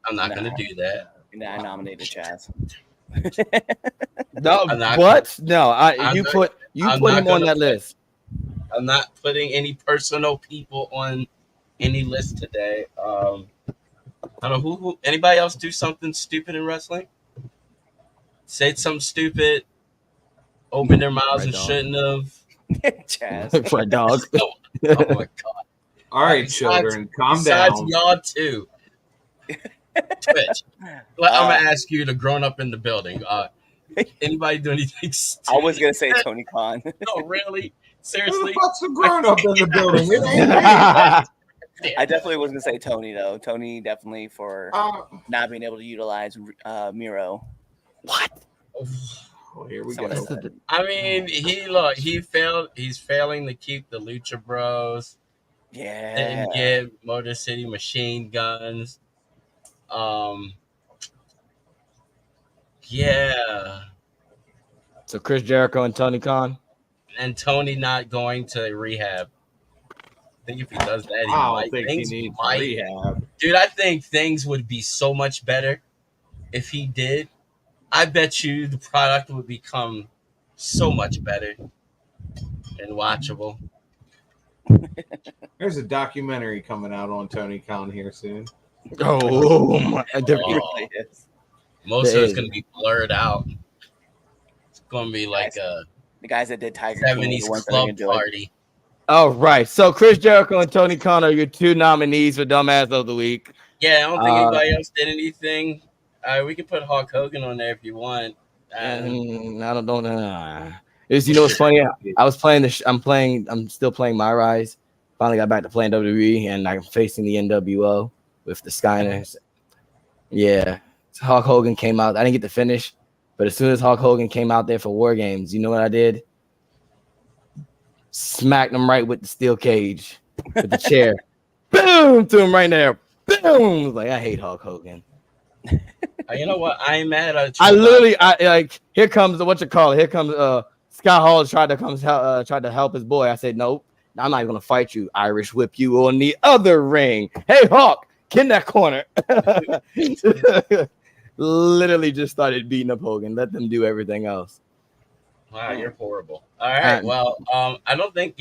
I'm not going to do that. I nominated CHAZ. No, what? No, you put him on that list. I'm not putting any personal people on any list today. I don't know who. Anybody else do something stupid in wrestling? Say something stupid. Open their mouths and shouldn't have. CHAZ. Red dog. Oh my god! All right, children, calm down. Besides y'all too. Twitch. I'm gonna ask you, the grown up in the building. Anybody do anything stupid? I was gonna say Tony Khan. No, really? Seriously? What's the grown up in the building? It ain't me. I definitely was gonna say Tony though. Tony definitely for not being able to utilize Miro. What? Oh, here we go. I mean, he's failing to keep the Lucha Bros. Yeah. Didn't get Motor City Machine Guns. Yeah. So Chris Jericho and Tony Khan. And Tony not going to rehab. I think if he does that, I don't think he needs rehab. Dude, I think things would be so much better if he did. I bet you the product would become so much better and watchable. There's a documentary coming out on Tony Khan here soon. Oh my! Most of it's going to be blurred out. It's going to be like a the guys that did Tiger 70s club party. All right. So Chris Jericho and Tony Khan are your two nominees for Dumbass of the Week. Yeah, I don't think anybody else did anything. We can put Hulk Hogan on there if you want. And I don't know. It's, you know what's funny? I was playing I'm still playing My Rise. Finally got back to playing WWE, and I'm facing the NWO with the Skyners. Yeah, Hulk Hogan came out. I didn't get to finish, but as soon as Hulk Hogan came out there for War Games, you know what I did? Smacked him right with the steel cage, with the chair. Boom! To him right there. Boom! Like, I hate Hulk Hogan. You know what? I ain't mad at you. I literally, like, here comes Here comes Scott Hall tried to help his boy. I said, nope, I'm not gonna fight you. Irish whip you on the other ring. Hey, Hawk, get in that corner. Literally just started beating up Hogan. Let them do everything else. Wow, you're horrible. All right. Well, I don't think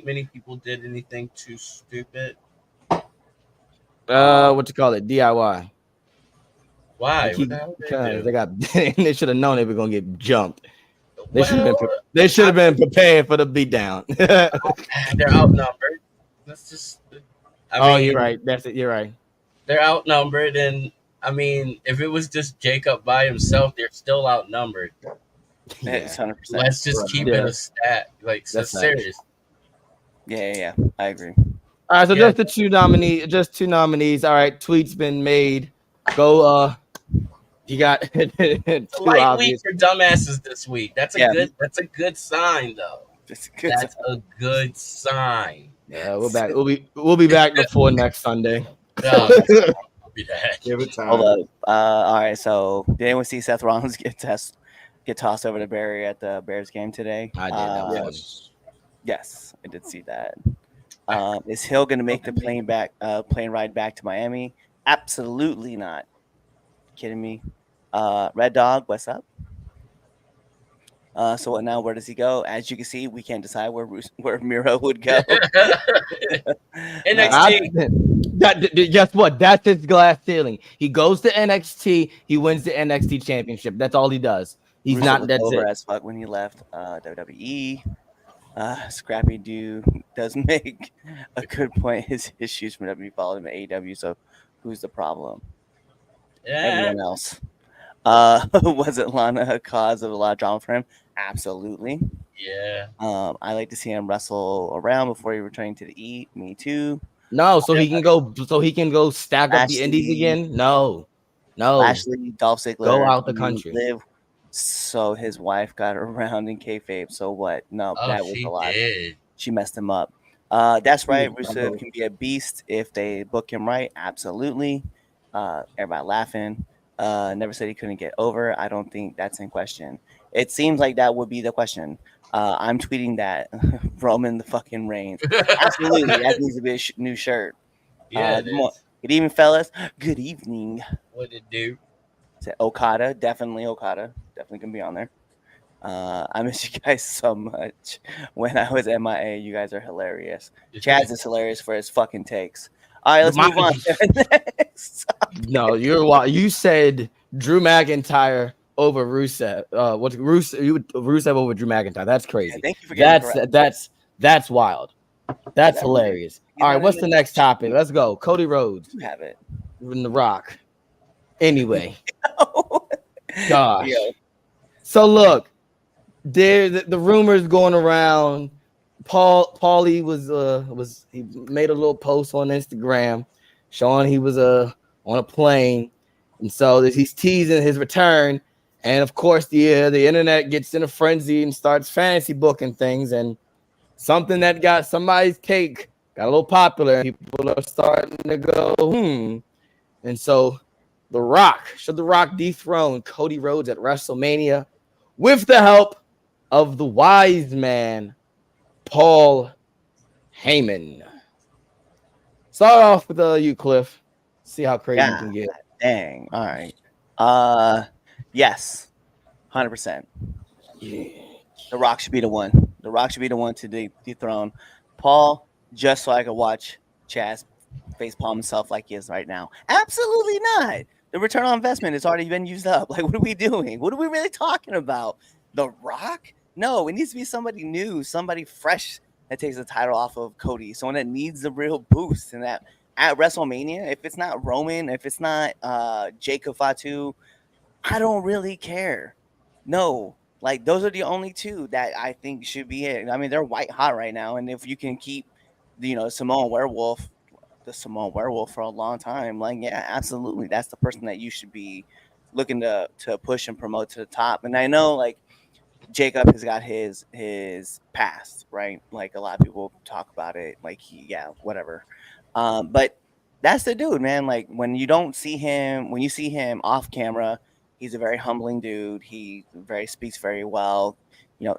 many people did anything too stupid. What you call it? DIY. Why? What the hell did they got they should have known they were gonna get jumped. They should have been prepared for the beatdown. They're outnumbered. That's just. I mean, you're right. That's it. You're right. They're outnumbered, and I mean, if it was just Jacob by himself, they're still outnumbered. Yeah, 100%. Let's just keep it a stat. Like, that's serious. Yeah. I agree. All right, so just two nominees. All right, tweets been made. Go. You got it's a light week for dumbasses this week. That's a good sign, though. That's a good sign. Yeah, we're back. We'll be back before next Sunday. I'll be back. Give it time. Hold up. All right. So, did anyone see Seth Rollins get tossed over to Barry at the Bears game today? I did. Yes, I did see that. Is Hill going to make the plane ride back to Miami? Absolutely not. Kidding me? Red Dog, what's up? So what now? Where does he go? As you can see, we can't decide where Miro would go. NXT. Guess what? That's his glass ceiling. He goes to NXT. He wins the NXT championship. That's all he does. He's not. That's over it. As fuck when he left WWE. Scrappy Doo does make a good point. His issues from WWE followed him at AEW. So who's the problem? Everyone else. Wasn't Lana a cause of a lot of drama for him? Absolutely. Yeah. I like to see him wrestle around before he returning to the E. Me too. No, so he can go. So he can go stack up the indies again. No. Lashley, Dolph Ziggler, go out the country. Live. So his wife got around in kayfabe. So what? No, that was a lot. She messed him up. That's right. Rusev can be a beast if they book him right. Absolutely. Everybody laughing. Never said he couldn't get over. I don't think that's in question. It seems like that would be the question. I'm tweeting that Roman the fucking Reigns. Absolutely, that needs to be a new shirt. Yeah. Good evening, fellas. Good evening. What it do? Okada, definitely Okada. Definitely gonna be on there. I miss you guys so much. When I was MIA, you guys are hilarious. CHAZ is hilarious for his fucking takes. All right, let's move on. No, you said Drew McIntyre over Rusev. Rusev over Drew McIntyre. That's crazy. Yeah, thank you for that's wild. That's hilarious. All right, what's the next topic? Let's go. Cody Rhodes. You have it. In The Rock. Anyway. Gosh. Yeah. So look, the rumors going around. Paulie was he made a little post on Instagram showing he was on a plane, and so he's teasing his return. And of course, the internet gets in a frenzy and starts fantasy booking things, and something that got somebody's cake got a little popular. People are starting to go, And so should The Rock dethrone Cody Rhodes at WrestleMania with the help of the wise man, Paul Heyman? Start off with you, Cliff. See how crazy you can get. Dang. All right. Yes. 100%. Yeah. The Rock should be the one. The Rock should be the one to dethrone Paul, just so I could watch CHAZ facepalm himself like he is right now. Absolutely not. The return on investment has already been used up. Like, what are we doing? What are we really talking about? The Rock? No, it needs to be somebody new, somebody fresh that takes the title off of Cody, someone that needs a real boost. And that at WrestleMania, if it's not Roman, if it's not Jacob Fatu, I don't really care. No, like those are the only two that I think should be it. I mean, they're white hot right now, and if you can keep, Samoan Werewolf for a long time, like yeah, absolutely, that's the person that you should be looking to push and promote to the top. And I know like Jacob has got his past, right? Like a lot of people talk about it, like whatever. But that's the dude, man. Like when you see him off camera, he's a very humbling dude. He very speaks very well.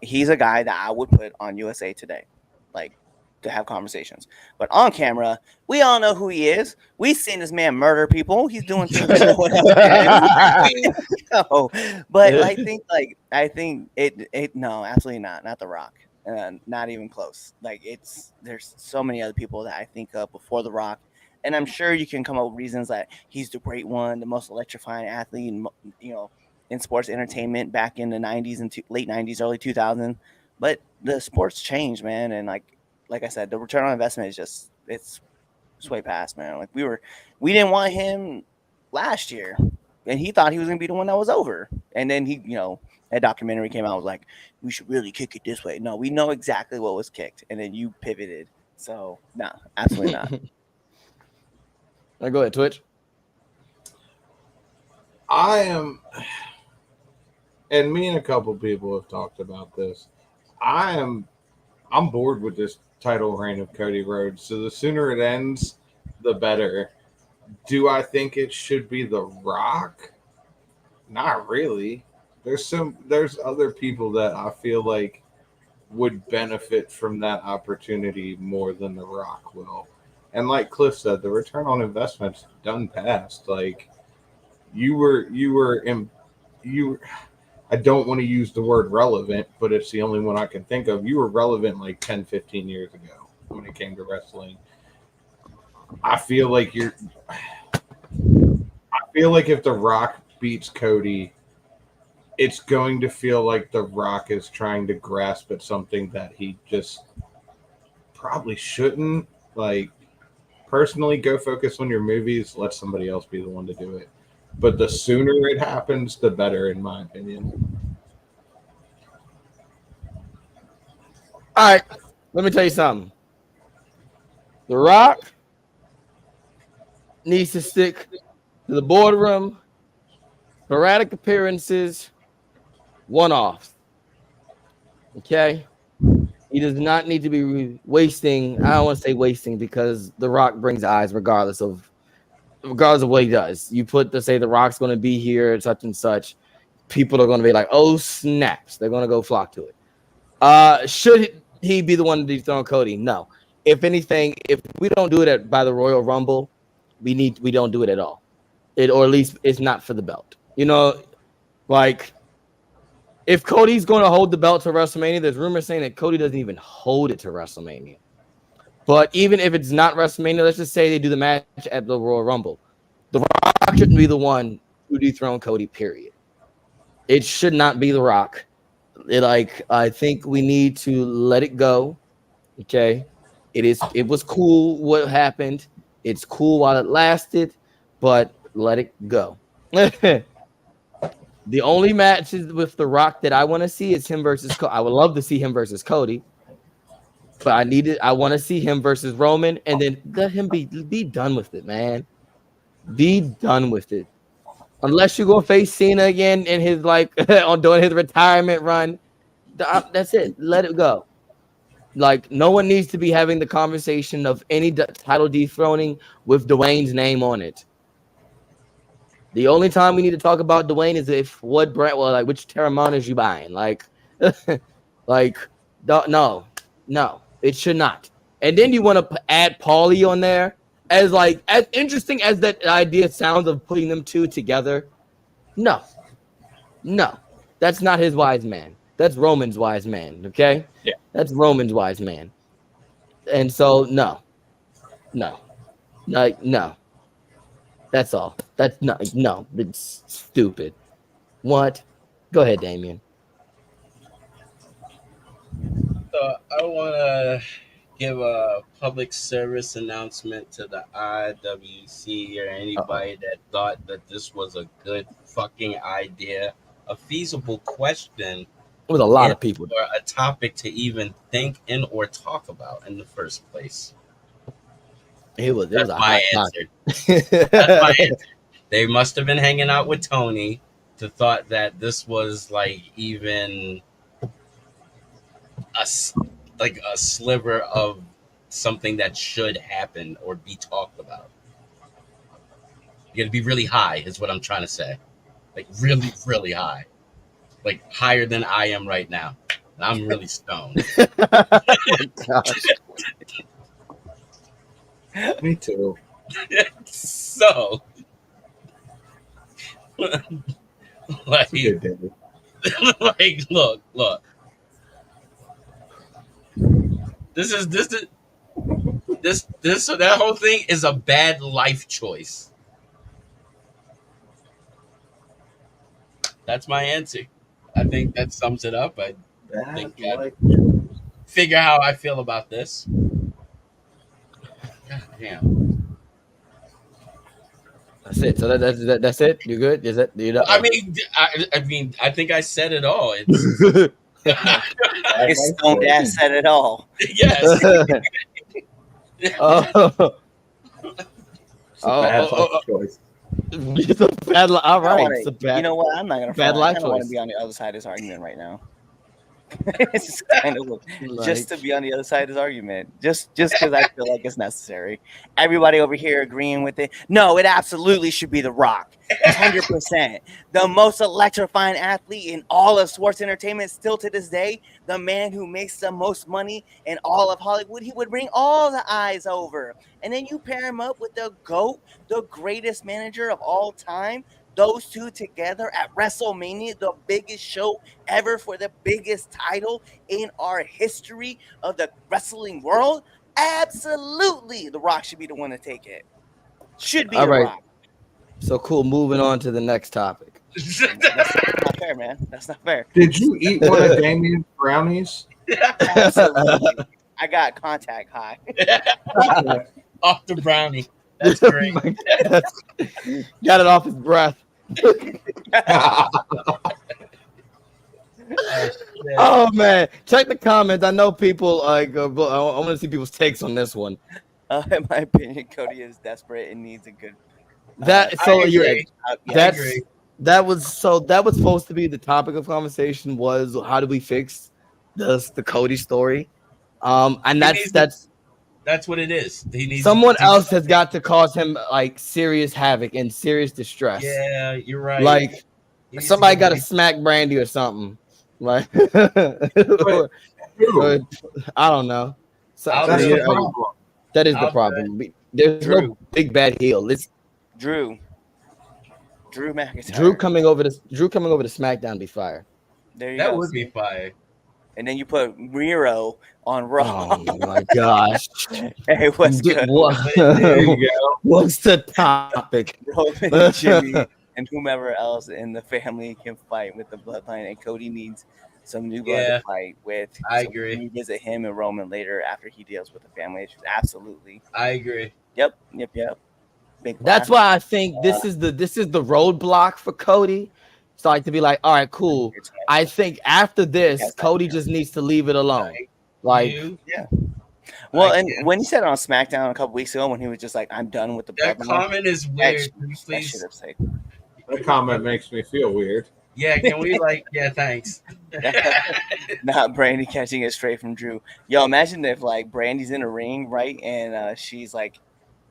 He's a guy that I would put on USA Today, like to have conversations. But on camera, we all know who he is. We've seen this man murder people. He's doing things that no one else can. No, but I think it no, absolutely not The Rock, not even close. Like there's so many other people that I think of before The Rock, and I'm sure you can come up with reasons that he's the great one, the most electrifying athlete, in sports entertainment back in the '90s and late '90s, early 2000s. But the sports changed, man, and like I said, the return on investment is just it's way past, man. Like we didn't want him last year, and he thought he was gonna be the one that was over. And then that documentary came out, was like, we should really kick it this way. No, we know exactly what was kicked, and then you pivoted. So no, absolutely not. Now go ahead, Twitch. I am, and me and a couple people have talked about this. I'm bored with this title reign of Cody Rhodes. So the sooner it ends, the better. Do I think it should be The Rock? Not really. There's other people that I feel like would benefit from that opportunity more than The Rock will. And like Cliff said, the return on investment's done past. Like I don't want to use the word relevant, but it's the only one I can think of. You were relevant like 10, 15 years ago when it came to wrestling. I feel like if The Rock beats Cody, it's going to feel like The Rock is trying to grasp at something that he just probably shouldn't. Like, personally, go focus on your movies. Let somebody else be the one to do it. But the sooner it happens, the better, in my opinion. All right, let me tell you something. The Rock needs to stick to the boardroom, sporadic appearances, one-offs. Okay? He does not need to be wasting. I don't want to say wasting because The Rock brings eyes regardless of what he does. You say The Rock's going to be here, such and such. People are going to be like, oh, snaps. They're going to go flock to it. Should he be the one to dethrone Cody? No. If anything, if we don't do it by the Royal Rumble, we don't do it at all. Or at least it's not for the belt. Like if Cody's going to hold the belt to WrestleMania, there's rumors saying that Cody doesn't even hold it to WrestleMania. But even if it's not WrestleMania, let's just say they do the match at the Royal Rumble. The Rock shouldn't be the one to dethrone Cody, period. It should not be The Rock. I think we need to let it go. Okay. It was cool what happened. It's cool while it lasted, but let it go. The only matches with The Rock that I want to see is him versus Cody. I would love to see him versus Cody. But I want to see him versus Roman, and then let him be done with it, man. Be done with it. Unless you go face Cena again in his on doing his retirement run, that's it. Let it go. Like no one needs to be having the conversation of any title dethroning with Dwayne's name on it. The only time we need to talk about Dwayne is if what brand, which Terramana you buying? No. It should not. And then you want to add Paulie on there as interesting as that idea sounds of putting them two together. No, that's not his wise man. That's Roman's wise man. Okay. Yeah. That's Roman's wise man. And so no. That's all. That's no. It's stupid. What? Go ahead, Damien. So I want to give a public service announcement to the IWC or anybody that thought that this was a good fucking idea. a feasible question. With a lot of people, or a topic to even think in or talk about in the first place. It was my answer. That's my answer. They must have been hanging out with Tony to thought that this was like even a sliver of something that should happen or be talked about. You gotta be really high, is what I'm trying to say. Like really, really high. Like higher than I am right now. And I'm really stoned. Oh my gosh. Me too. So, like, like, look. That whole thing is a bad life choice. That's my answer. I think that sums it up. I think I figure how I feel about this. God damn. That's it. So that's it. You good? Is it? You know? I mean, I think I said it all. It's His stone ass said it all. Yes. Choice. It's a bad. All right. It's a bad. You know what? I'm not gonna. Bad life I don't want choice. to be on the other side of this argument right now. It's just kind of just to be on the other side of this argument, just because I feel like it's necessary. Everybody over here agreeing with it. No, it absolutely should be The Rock, 100%. The most electrifying athlete in all of sports entertainment, still to this day. The man who makes the most money in all of Hollywood. He would bring all the eyes over, and then you pair him up with the GOAT, the greatest manager of all time. Those two together at Wrestlemania, the biggest show ever for the biggest title in our history of the wrestling world. Absolutely, The Rock should be the one to take it. Should be The Rock. So cool. Moving on to the next topic. That's not fair, man. That's not fair. Did you eat one of Damien's brownies? Absolutely. I got contact high. Off the brownie. That's great. Got it off his breath. Oh man, check the comments. I know people like. I want to see people's takes on this one. In my opinion, Cody is desperate and needs a good. That was supposed to be the topic of conversation. Was how do we fix the Cody story? And that's what it is. Someone else has got to cause him like serious havoc and serious distress. Yeah, you're right. Like somebody got to smack Brandy or something. Like I don't know. So, that's the problem. That is the problem. There's no big bad heel. It's Drew McIntyre. Drew coming over to SmackDown be fire. There you that go. would be fire. And then you put Miro on Raw. Oh my gosh! Hey, what's good? There you go. What's the topic? Roman and Jimmy and whomever else in the family can fight with the bloodline, and Cody needs some new blood to fight with. I agree. We visit him and Roman later after he deals with the family issues. Absolutely. I agree. Yep. That's why I think this is the roadblock for Cody. It's like to be like, all right, cool. I think after this, Cody just needs to leave it alone. Like, Well, and when he said it on SmackDown a couple weeks ago, when he was just like, "I'm done with the that comment is weird. Please. That comment makes me feel weird. Yeah, can we thanks. Not Brandy catching it straight from Drew. Yo, imagine if like Brandy's in a ring, right, and she's like,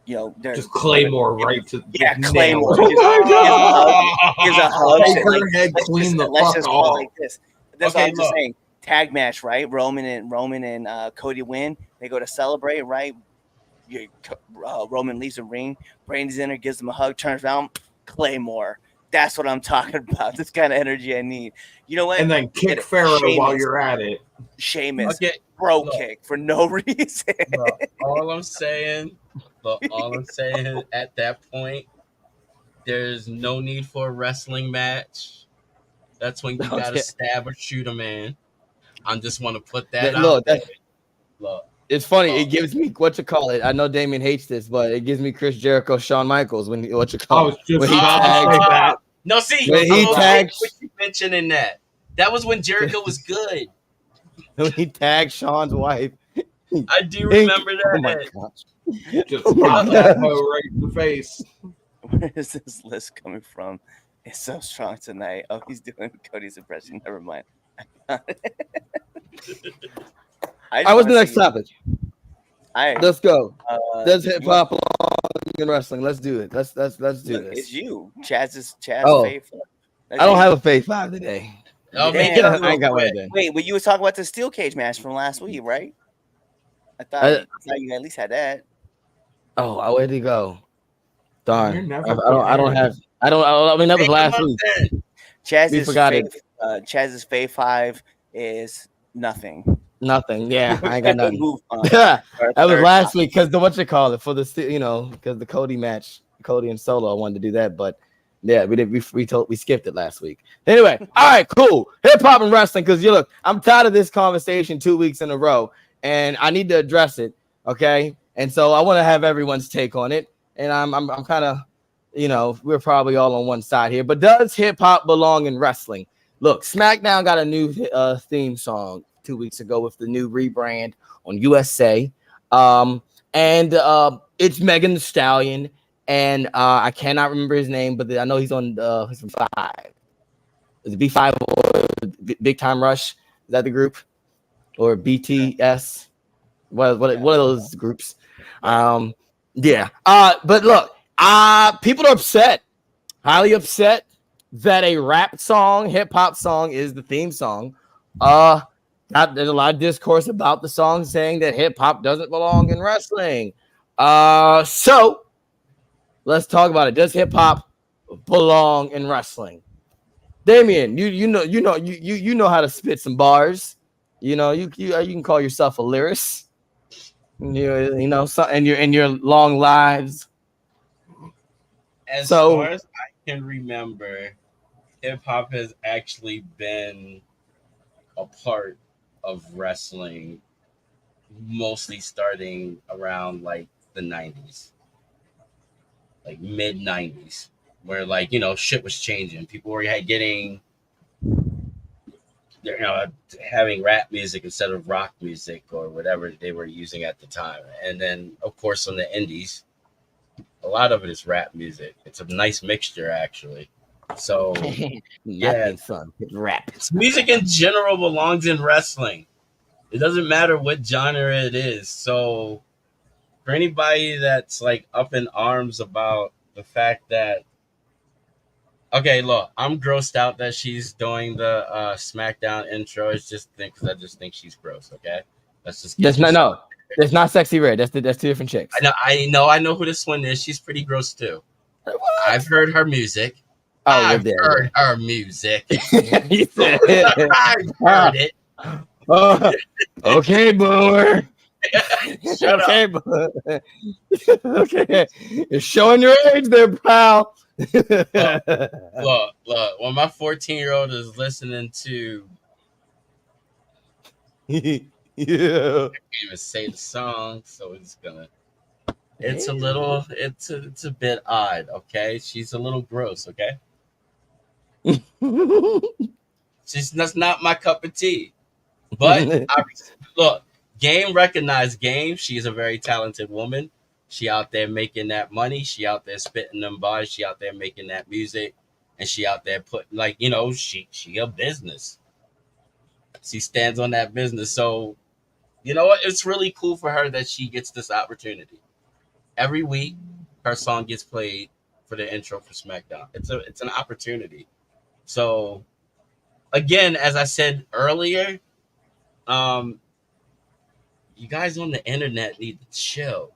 just Claymore right to Claymore. Oh my God! Gives a hug. Make her head clean the fuck off. Like this. That's what I'm just saying. Tag match, right? Roman and Cody win. They go to celebrate, right? Roman leaves the ring. Brandy's in there, gives him a hug, turns around, Claymore. That's what I'm talking about. This kind of energy I need. You know what? And then kick Pharaoh while you're at it. Sheamus, kick for no reason. All I'm saying at that point, there's no need for a wrestling match. That's when you gotta stab or shoot a man. I just want to put that out there. Look. It's funny. It gives me I know Damien hates this, but it gives me Chris Jericho, Shawn Michaels when he tagged. No, see, when he tagged mentioning that. That was when Jericho was good. When he tagged Sean's wife. I do remember that. Oh my gosh. Just pop that hoe right in the face. Where is this list coming from? It's so strong tonight. Oh, he's doing Cody's impression. Never mind. I was the next topic. All right. Let's go. Does hip hop belong in wrestling? Let's do it. Let's do this. It's you. CHAZ Oh. Fave. I don't have a FAVE 5 today. Oh, Yeah. I ain't got one today. Wait, well, you was talking about the steel cage match from last week, right? I thought you at least had that. Oh, where'd he go? Darn. You're I never don't. I mean, that was last week. CHAZ's forgot Fave, it. CHAZ's Fave 5 is nothing. Nothing. Yeah, I ain't got nothing. Move on. That was Third last week because the for the because the Cody match, Cody and Solo, I wanted to do that, but yeah, we skipped it last week. Anyway, all right, cool. Hip hop and wrestling, because you look, I'm tired of this conversation 2 weeks in a row, and I need to address it. Okay, and so I want to have everyone's take on it, and I'm kind of, we're probably all on one side here, but does hip hop belong in wrestling? Look, SmackDown got a new theme song 2 weeks ago with the new rebrand on USA, and it's Megan Thee Stallion, and I cannot remember his name, but I know he's on he's from Five. Is it B5 or Big Time Rush? Is that the group, or BTS? What one of those groups? Yeah. But look, people are upset, highly upset that a rap song, hip hop song is the theme song. There's a lot of discourse about the song saying that hip hop doesn't belong in wrestling. So let's talk about it. Does hip hop belong in wrestling? Damien, you know how to spit some bars. You can call yourself a lyricist. In your long lives. As far as I can remember, hip hop has actually been a part of wrestling, mostly starting around like the 90s, like mid 90s, where shit was changing. People were getting, having rap music instead of rock music or whatever they were using at the time. And then, of course, on the indies, a lot of it is rap music. It's a nice mixture, actually. So, yeah, son, it's rap. Music in general belongs in wrestling. It doesn't matter what genre it is. So, for anybody that's like up in arms about the fact that, okay, look, I'm grossed out that she's doing the SmackDown intro. It's just because I just think she's gross. Okay, let's just. It's not Sexy Red. That's two different chicks. I know who this one is. She's pretty gross too. What? I've heard her music. I've heard her music. I've heard it. Okay, boomer. Shut up. Okay, you're showing your age there, pal. Look. When my 14-year-old is listening to, yeah, I can't even say the song, so it's gonna. It's it's a bit odd. Okay, she's a little gross. Okay. That's not my cup of tea. But look, Game recognized Game. She's a very talented woman. She out there making that money. She out there spitting them bars. She out there making that music, and she out there putting she a business. She stands on that business. So, you know what? It's really cool for her that she gets this opportunity. Every week, her song gets played for the intro for SmackDown. It's an opportunity. So, again, as I said earlier, you guys on the internet need to chill.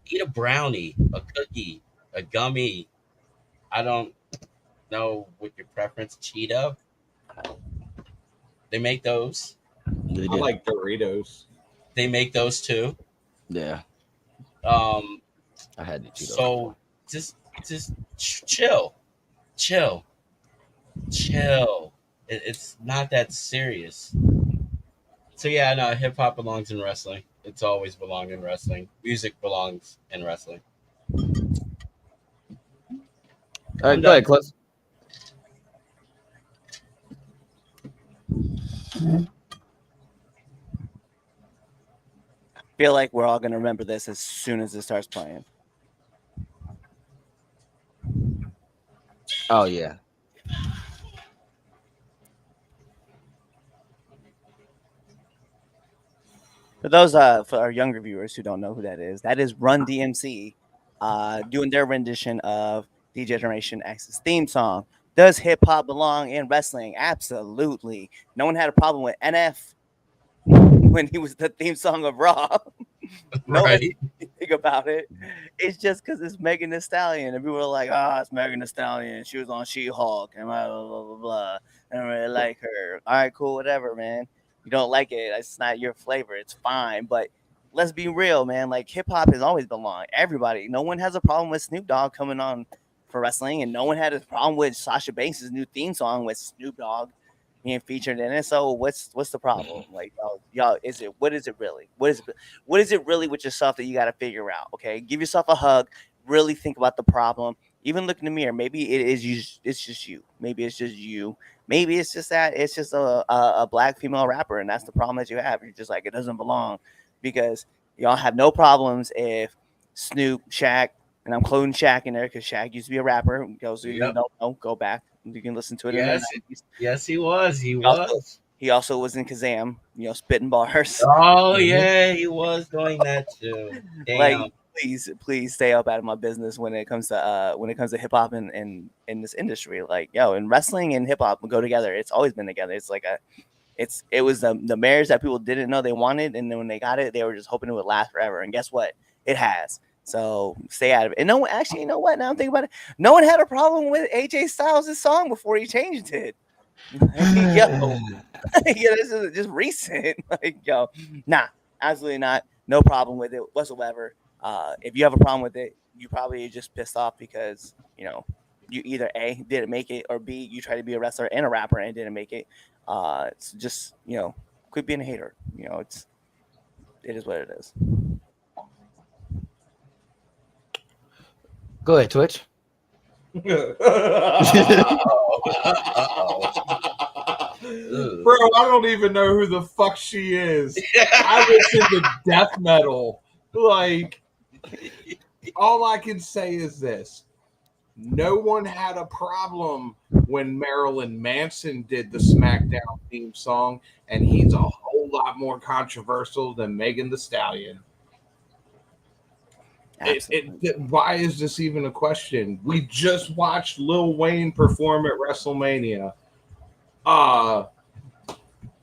Eat a brownie, a cookie, a gummy. I don't know what your preference. Cheeto. They make those. I like Doritos. They make those too. Yeah. I had the Cheetos. So just chill. It's not that serious. So yeah, no, hip hop belongs in wrestling. It's always belonged in wrestling. Music belongs in wrestling. All right, go ahead, Cliff. Feel like we're all gonna remember this as soon as it starts playing. Oh yeah. For those for our younger viewers who don't know who that is Run DMC doing their rendition of DJ Generation X's theme song. Does hip hop belong in wrestling? Absolutely. No one had a problem with NF when he was the theme song of Raw. No one think about it. It's just because it's Megan Thee Stallion, and people are like, "Oh, it's Megan Thee Stallion. She was on She-Hulk, and blah blah blah blah blah. I don't really like her." All right, cool, whatever, man. You don't like it, it's not your flavor. It's fine, but let's be real, man. Like hip hop has always belonged. Everybody, no one has a problem with Snoop Dogg coming on for wrestling, and no one had a problem with Sasha Banks' new theme song with Snoop Dogg being featured in it. So what's the problem? Like y'all, what is it really? What is it really with yourself that you got to figure out? Okay, give yourself a hug. Really think about the problem. Even look in the mirror. Maybe it is you. It's just you. Maybe it's just you. Maybe it's just that it's just a black female rapper, and that's the problem that you have. You're just like, it doesn't belong, because y'all have no problems if Snoop, Shaq, and I'm including Shaq in there because Shaq used to be a rapper. Goes, you don't know, go back. You can listen to it. Yes, he was. He was. He also was in Kazam, spitting bars. Oh yeah, he was doing that too. Damn. Like, please stay up out of my business when it comes to hip hop and in this industry. Like, and wrestling and hip hop go together. It's always been together. It's like it was the marriage that people didn't know they wanted, and then when they got it, they were just hoping it would last forever. And guess what? It has. So stay out of it. And no one actually, you know what? Now I'm thinking about it. No one had a problem with AJ Styles' song before he changed it. This is just recent. Like, nah, absolutely not. No problem with it whatsoever. If you have a problem with it, you probably just pissed off because you either A, didn't make it, or B, you try to be a wrestler and a rapper and didn't make it. It's just quit being a hater. It is what it is. Go ahead, Twitch. Bro, I don't even know who the fuck she is. I listen to death metal. Like, all I can say is this. No one had a problem when Marilyn Manson did the SmackDown theme song, and he's a whole lot more controversial than Megan Thee Stallion. Why is this even a question? We just watched Lil Wayne perform at WrestleMania.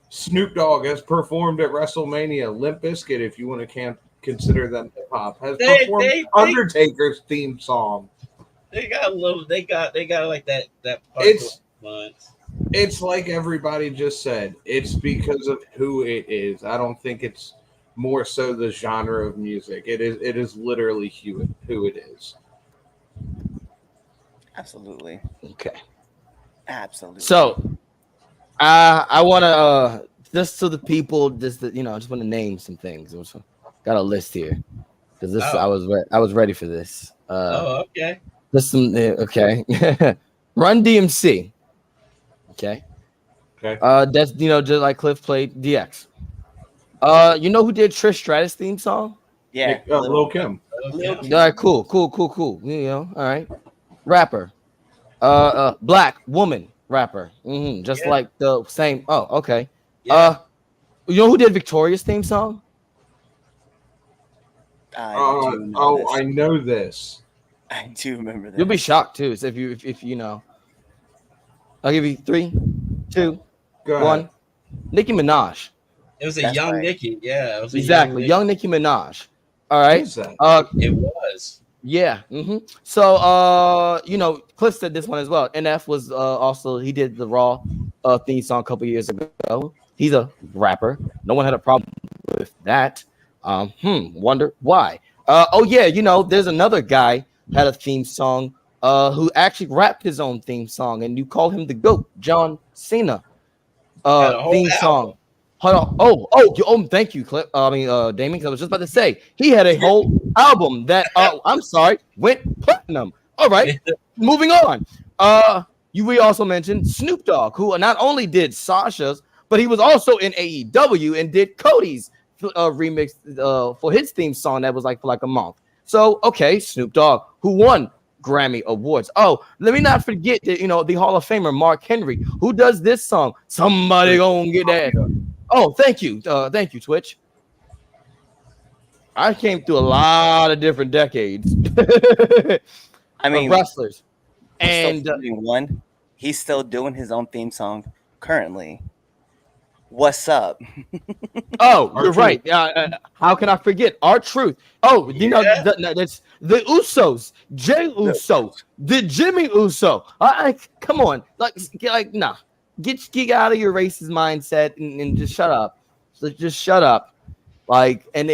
Snoop Dogg has performed at WrestleMania. Limp Bizkit, if you want to consider them hip hop, has performed Undertaker's theme song. They got like that. It's like everybody just said. It's because of who it is. I don't think it's more so the genre of music. It is literally who it is. Absolutely. Okay. Absolutely. So, I want to just to the people, just want to name some things. Got a list here because this I was ready for this. Okay. Just some okay. Run DMC. Okay. That's just like Cliff played DX. Who did Trish Stratus theme song? Yeah, Lil Kim. All right, cool. All right. Rapper. Black woman rapper. Just like the same. Oh, okay. Yeah. Who did Victoria's theme song? I know this. I do remember that. You'll be shocked too. So if you know. I'll give you 3, 2, 1. Nicki Minaj. It was a young Nicki. Yeah. It was exactly. Young Nicki Minaj. All right. It was. Yeah. So Cliff said this one as well. NF was also, he did the Raw theme song a couple years ago. He's a rapper. No one had a problem with that. Wonder why. There's another guy had a theme song who actually rapped his own theme song, and you call him the GOAT, John Cena. Theme song. Hold on. Thank you, Clip. Damien, because I was just about to say he had a whole album that went platinum. All right, moving on. We also mentioned Snoop Dogg, who not only did Sasha's, but he was also in AEW and did Cody's remix for his theme song that was like for like a month. So okay, Snoop Dogg, who won Grammy Awards. Oh, let me not forget that, you know, the Hall of Famer Mark Henry, who does this song. Somebody gonna get that. Oh, thank you, Twitch. I came through a lot of different decades. I mean, wrestlers, and he's still doing his own theme song currently. What's up? Oh, you're right. How can I forget R-Truth? Oh, you know, that's the Usos, Jay Uso, the Jimmy Uso. Come on, like, nah, get out of your racist mindset and just shut up. Just shut up. Like, and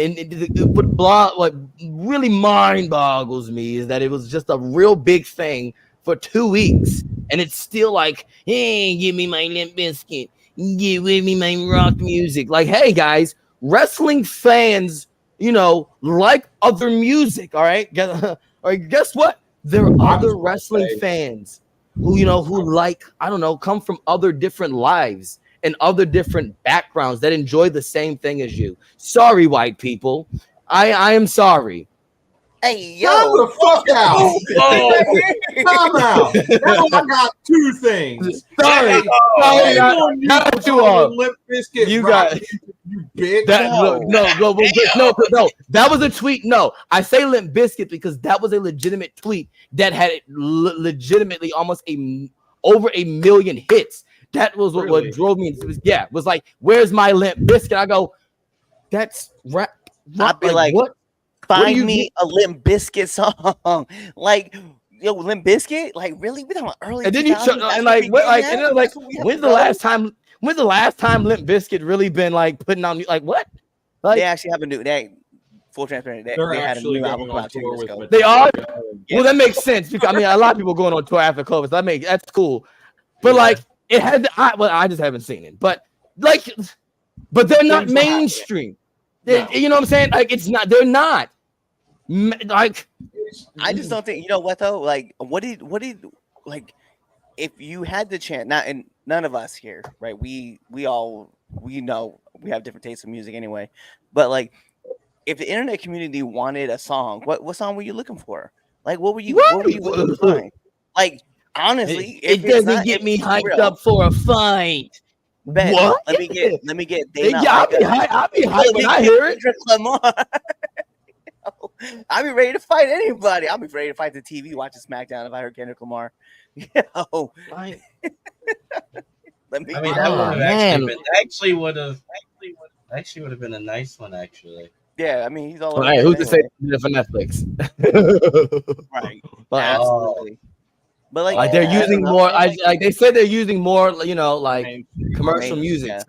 what really mind boggles me is that it was just a real big thing for 2 weeks, and it's still like, hey, give me my Limp Bizkit. Give me my rock music. Like, hey guys, wrestling fans, you know, like other music. All right, guess what? There are other wrestling fans who, you know, who like, I don't know, come from other different lives and other different backgrounds that enjoy the same thing as you. Sorry, white people. I am sorry. Hey, yo, come the fuck out. Come out. Now I got two things. Sorry. Not you all. Limp Bizkit, you got you bitch. No. That was a tweet. No, I say Limp Bizkit because that was a legitimate tweet that had legitimately almost over 1 million hits. That was what drove me. Was like, where's my Limp Bizkit? I go, that's rap. I'd be like, what? Find me a Limp Bizkit song. Like, yo, Limp Bizkit? Like, really? We talking about early. And then you and like, what, like, and then like, when's the last time Limp Bizkit really been like putting on, like, what? Like, they actually have a new. Full transparency. They had a new album out 2 years ago. They are. Well, that makes sense because I mean, a lot of people going on tour after COVID. So that's cool. But like, it had. I just haven't seen it. But like, they're not mainstream. No. You know what I'm saying? Like, it's not. They're not. Like, I just don't think, you know what though, like what did like, if you had the chance, and none of us here, right, we know we have different tastes of music anyway, but like, if the internet community wanted a song, what song were you looking for? Like, what were you looking to find? Like, honestly, it doesn't get me hyped up for a fight. Ben, what? Let me get I'll be hyped when I hear it. I'll be ready to fight anybody. I'll be ready to fight the TV watching SmackDown if I heard Kendrick Lamar. Yo. That would have actually would have been a nice one, actually. Yeah, I mean, he's all right. Who's to say for Netflix? Right. Absolutely. But like they're using more. Like they said, they're using more. You know, like commercial music. Yeah.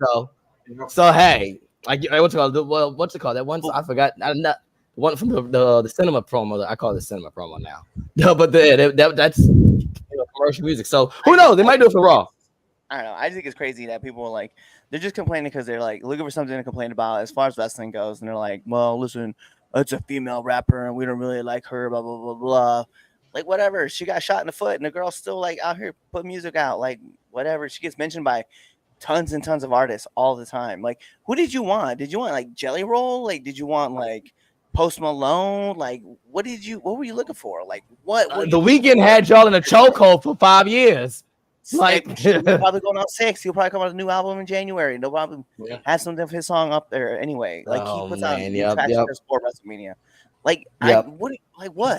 So hey, like what's it called? What's it called? That one I forgot. Not one from the cinema promo. I call it cinema promo now. No, but that's commercial music. So who knows? They might do it for Raw. I don't know. I think it's crazy that people are like, they're just complaining because they're like looking for something to complain about as far as wrestling goes, and they're like, well, listen, it's a female rapper and we don't really like her. Blah blah blah blah. Like, whatever. She got shot in the foot and the girl's still like out here putting music out. Like, whatever. She gets mentioned by tons and tons of artists all the time. Like, who did you want? Did you want like Jelly Roll? Like, did you want like Post Malone? Like, what were you looking for? Like, what? The Weeknd had y'all in a chokehold for 5 years. Like, he'll probably going on 6. He'll probably come out with a new album in January. No problem. Have something of his song up there anyway. Like, he puts out tracks for WrestleMania. Like, what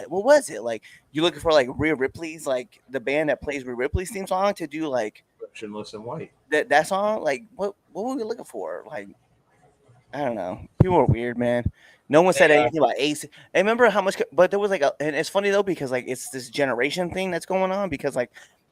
was it? Like, you looking for like Rhea Ripley's, like the band that plays Rhea Ripley's theme song to do like Motionless in White. That song? Like, what were we looking for? Like, I don't know. People are weird, man. No one said anything about AC. I remember how much, but there was like and it's funny though because like it's this generation thing that's going on because like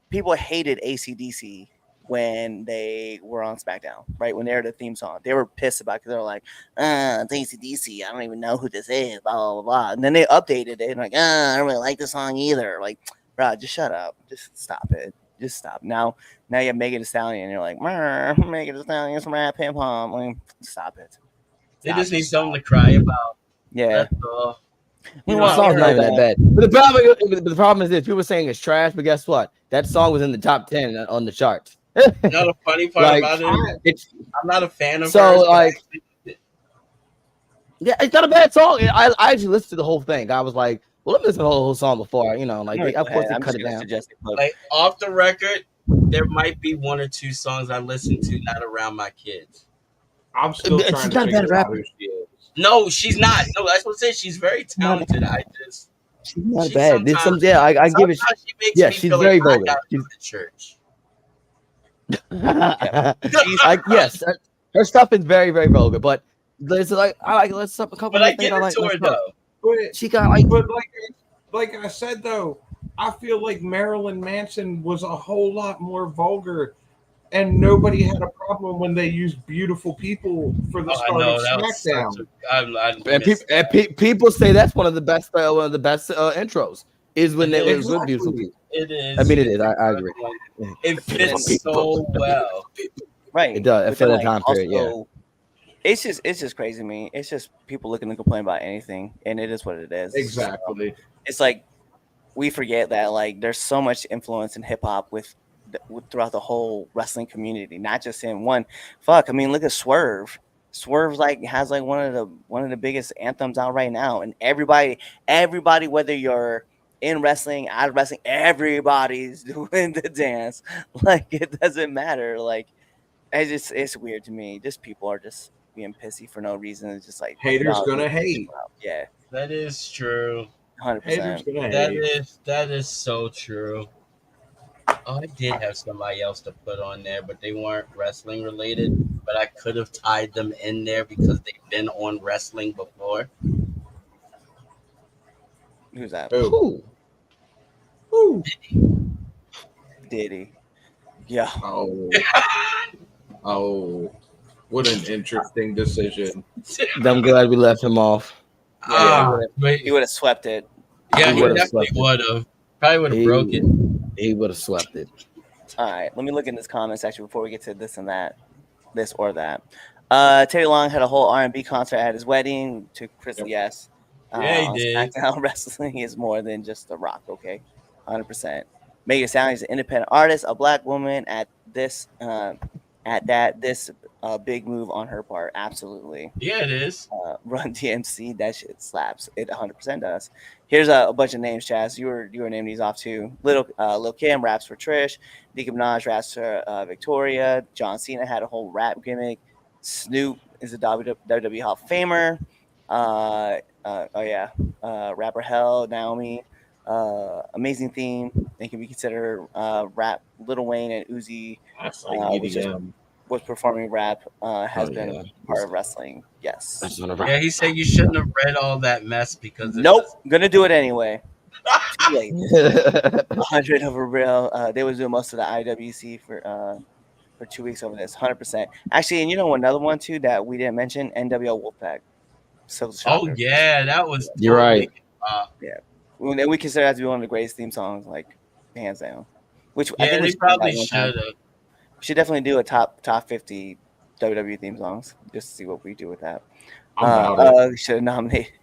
people hated AC/DC when they were on SmackDown, right? When they were the theme song, they were pissed about it because they were like, it's AC/DC. I don't even know who this is, blah, blah, blah. And then they updated it and like, I don't really like the song either. Like, bro, just shut up. Just stop it. Just stop. Now you have Megan Thee Stallion and you're like, Megan Thee Stallion's rap hip hop. Like, stop it. They just need something to cry about. Yeah. The song's not even that bad. But the problem is this: people were saying it's trash, but guess what? That song was in the top 10 on the charts. The funny part Like, about it, I'm not a fan of so hers, like, yeah, it's not a bad song. I actually listened to the whole thing. I was like, well, let me listen to the whole song before, of course they cut it down. Like off the record, there might be one or two songs I listen to not around my kids. I'm still trying to figure out who she is. No, she's not. No, that's what I'm saying. She's very talented. She's not bad. There's some, I give it. She makes yeah, me she's feel very like vulgar. I gotta go to church. Yes, her stuff is very, very vulgar, but there's like let's up a couple. But I get into her though. But, she got like, but like I said though, I feel like Marilyn Manson was a whole lot more vulgar, and nobody had a problem when they used beautiful people for the start of SmackDown. And people say that's one of the best intros is when they was with beautiful people. It is. I mean, it is. I agree. It fits so well. Right. It does. It fits the time period. Also, it's just crazy to me. It's just people looking to complain about anything, and it is what it is. Exactly. It's like we forget that like there's so much influence in hip hop with throughout the whole wrestling community, not just in one. Fuck, I mean, look at Swerve. Swerve has one of the biggest anthems out right now, and everybody, whether you're in wrestling, out of wrestling, everybody's doing the dance. Like it doesn't matter. Like it's weird to me. Just people are just being pissy for no reason. It's just like haters gonna hate. Yeah, that is true. 100%. That is so true. Oh, I did have somebody else to put on there, but they weren't wrestling related. But I could have tied them in there because they've been on wrestling before. Who's that? Who? Diddy. Yeah. Oh, what an interesting decision. I'm glad we left him off. He would have swept it. Yeah, he definitely would have. Probably would have broke it. He would have swept it. All right, let me look in this comment section before we get to this and that, this or that. Teddy Long had a whole R&B concert at his wedding to Chris Yes. Yeah, he did. SmackDown wrestling is more than just The Rock, okay? 100%. Megan Thee Stallion is an independent artist, a black woman at this big move on her part. Absolutely. Yeah, it is. Run DMC, that shit slaps. It 100% does. Here's a bunch of names, Chaz. You were naming these off too. Lil Kim raps for Trish. Nicki Minaj raps for Victoria. John Cena had a whole rap gimmick. Snoop is a WWE Hall of Famer. Rapper Hell, Naomi. Amazing theme. They can be considered rap. Lil Wayne and Uzi was performing rap. Has been a part of wrestling. Yes. Yeah, he said you shouldn't have read all that mess because nope, gonna do it anyway. Too late. 100 over real. They was doing most of the IWC for 2 weeks over this. 100%. Actually, and you know another one too that we didn't mention, NWO Wolfpack. Oh yeah, that was. You're right. Yeah, we consider that to be one of the greatest theme songs, like hands down. Which yeah, I think they probably should have. We should definitely do a top 50 WWE theme songs just to see what we do with that. We should have nominated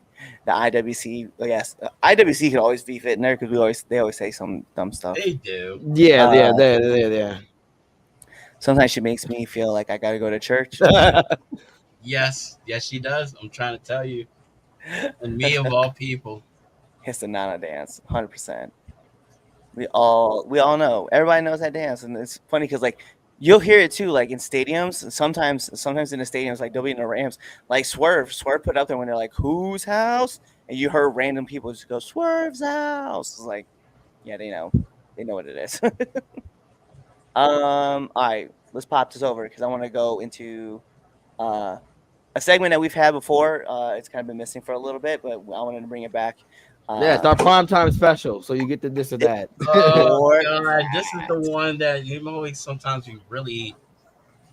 the IWC. Yes, IWC could always be fit in there because they always say some dumb stuff. They do. Yeah, yeah. Sometimes she makes me feel like I gotta go to church. Yes, she does. I'm trying to tell you. And me of all people. It's the Nana dance, 100%. We all know. Everybody knows that dance, and it's funny because like you'll hear it too, like in stadiums. Sometimes in the stadiums, like they'll be in the Rams, like Swerve put up there when they're like, "Whose house?" and you heard random people just go, "Swerve's house." It's like, yeah, they know what it is. All right, let's pop this over because I want to go into a segment that we've had before. It's kind of been missing for a little bit, but I wanted to bring it back. Yeah, it's our primetime special, so you get to this or that. Oh God, this is the one that you always sometimes be really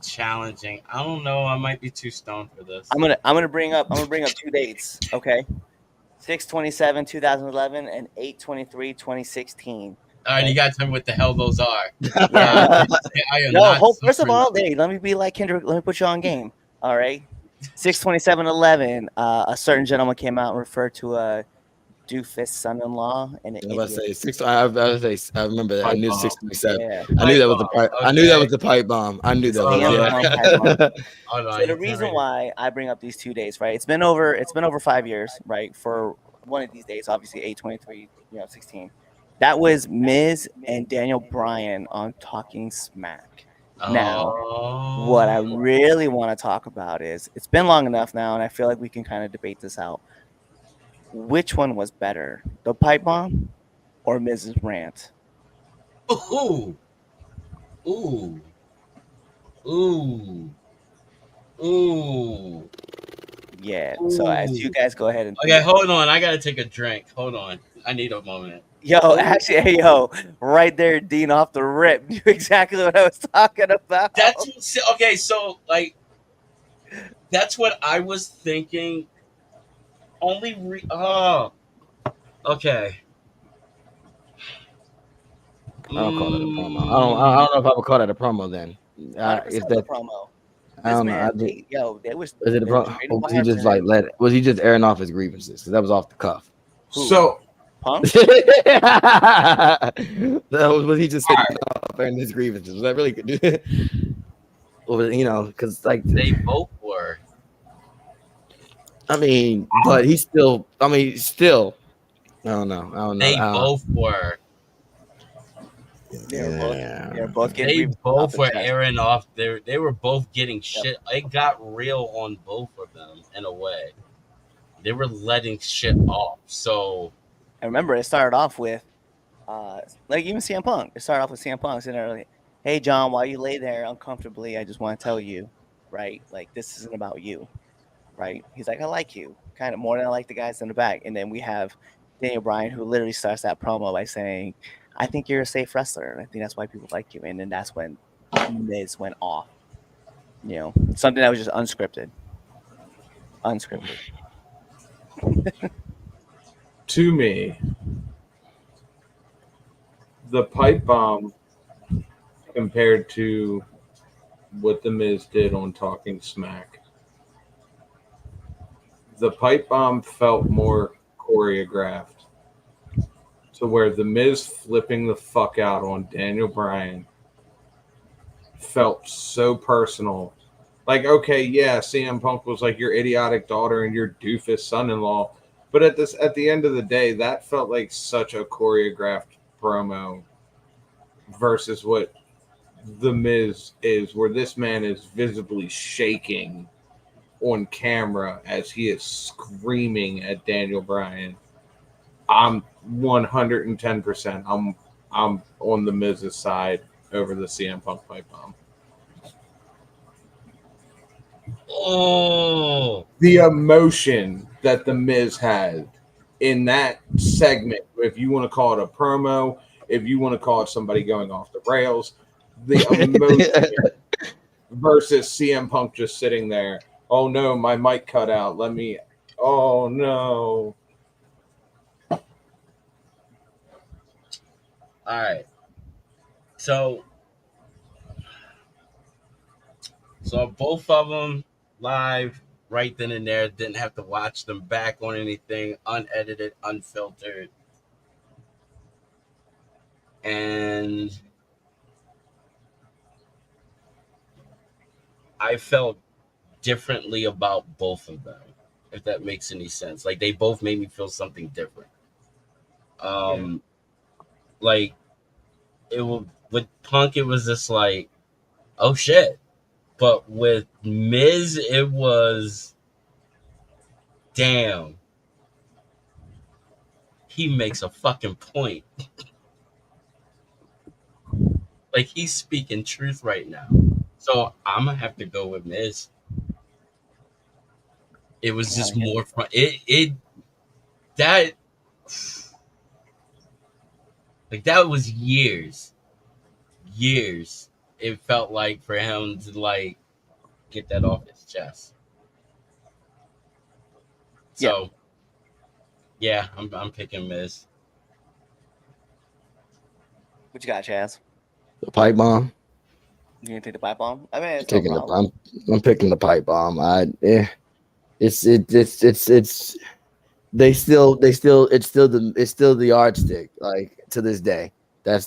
challenging. I don't know. I might be too stoned for this. I'm gonna bring up 2 dates. Okay, 6/27/2011 and 8/23/2016. All right, you got to tell me what the hell those are. First of all, let me be like Kendrick. Let me put you on game. All right, 6/27/11. A certain gentleman came out and referred to doofus son-in-law and an I was idiot. say 6. I remember that. I knew 627. Yeah. I knew that was the pipe. I knew that was the pipe bomb. I knew that was. So the reason why I bring up these 2 days, right? It's been over 5 years, right? For one of these days, obviously 8/23, 16. That was Miz and Daniel Bryan on Talking Smack. Now, what I really want to talk about is it's been long enough now, and I feel like we can kind of debate this out. Which one was better, the pipe bomb or Miz's rant? Ooh. Yeah. So as you guys go ahead and okay, hold on. I gotta take a drink. Hold on. I need a moment. Yo, actually, hey, right there, Dean, off the rip, knew exactly what I was talking about. That's okay. So, like, that's what I was thinking. Okay. I don't call that a promo. I don't know if I would call that a promo then. If that promo. I don't know. Was it a promo? Was he just like was he just airing off his grievances? Because that was off the cuff. So Punk? was he just airing off his grievances? Was that really good? Or because like they both were. I mean, but he's still. I mean, still. I don't know. They both were. They're both getting. They both were airing off. They were both getting shit. It got real on both of them in a way. They were letting shit off. So I remember it started off with, like even CM Punk. It started off with CM Punk sitting there like, "Hey John, while you lay there uncomfortably, I just want to tell you, right? Like this isn't about you, right?" He's like, "I like you, kind of more than I like the guys in the back." And then we have Daniel Bryan, who literally starts that promo by saying, "I think you're a safe wrestler, and I think that's why people like you." And then that's when Miz went off. Something that was just unscripted. To me, the pipe bomb compared to what the Miz did on Talking Smack, the pipe bomb felt more choreographed. To where the Miz flipping the fuck out on Daniel Bryan felt so personal. Like, okay, yeah, CM Punk was like your idiotic daughter and your doofus son-in-law, but at the end of the day, that felt like such a choreographed promo versus what the Miz is, where this man is visibly shaking on camera as he is screaming at Daniel Bryan. I'm 110%. I'm on the Miz's side over the CM Punk pipe bomb. Oh, the emotion that the Miz had in that segment, if you want to call it a promo, if you want to call it somebody going off the rails, the emotion versus CM Punk just sitting there. Oh no, my mic cut out. Oh no. All right. So both of them live right then and there. Didn't have to watch them back on anything, unedited, unfiltered. And I felt differently about both of them, if that makes any sense. Like they both made me feel something different. Like it was with Punk, it was just like, oh shit. But with Miz, it was, damn. He makes a fucking point. Like he's speaking truth right now. So I'm gonna have to go with Miz. It was just more fun. That was years. It felt like for him to like get that off his chest. So yeah, I'm picking Miz. What you got, Chaz? The pipe bomb. You gonna take the pipe bomb? I mean, I'm picking the pipe bomb. It's it's still the yardstick, like to this day. That's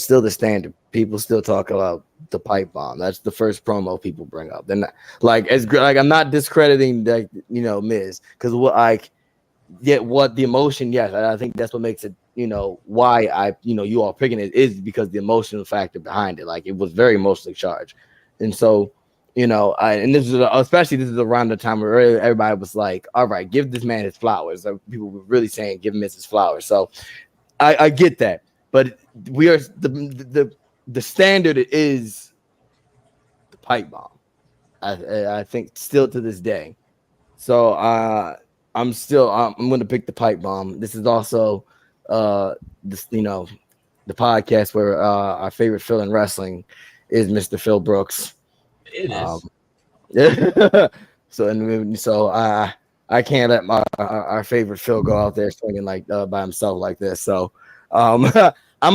still the standard. People still talk about the pipe bomb. That's the first promo people bring up. Then like I'm not discrediting that, Miz, because what the emotion, yes, I think that's what makes it, why you all picking it is because the emotional factor behind it. Like it was very emotionally charged. And so, this is around the time where everybody was like, all right, give this man his flowers. Like, people were really saying give him his flowers. So I get that, but we are the standard is the pipe bomb. I think still to this day. So I'm going to pick the pipe bomb. This is also the podcast where our favorite Phil in wrestling is Mr. Phil Brooks. It is. So I can't let our favorite Phil go out there swinging like by himself like this. So I'm gonna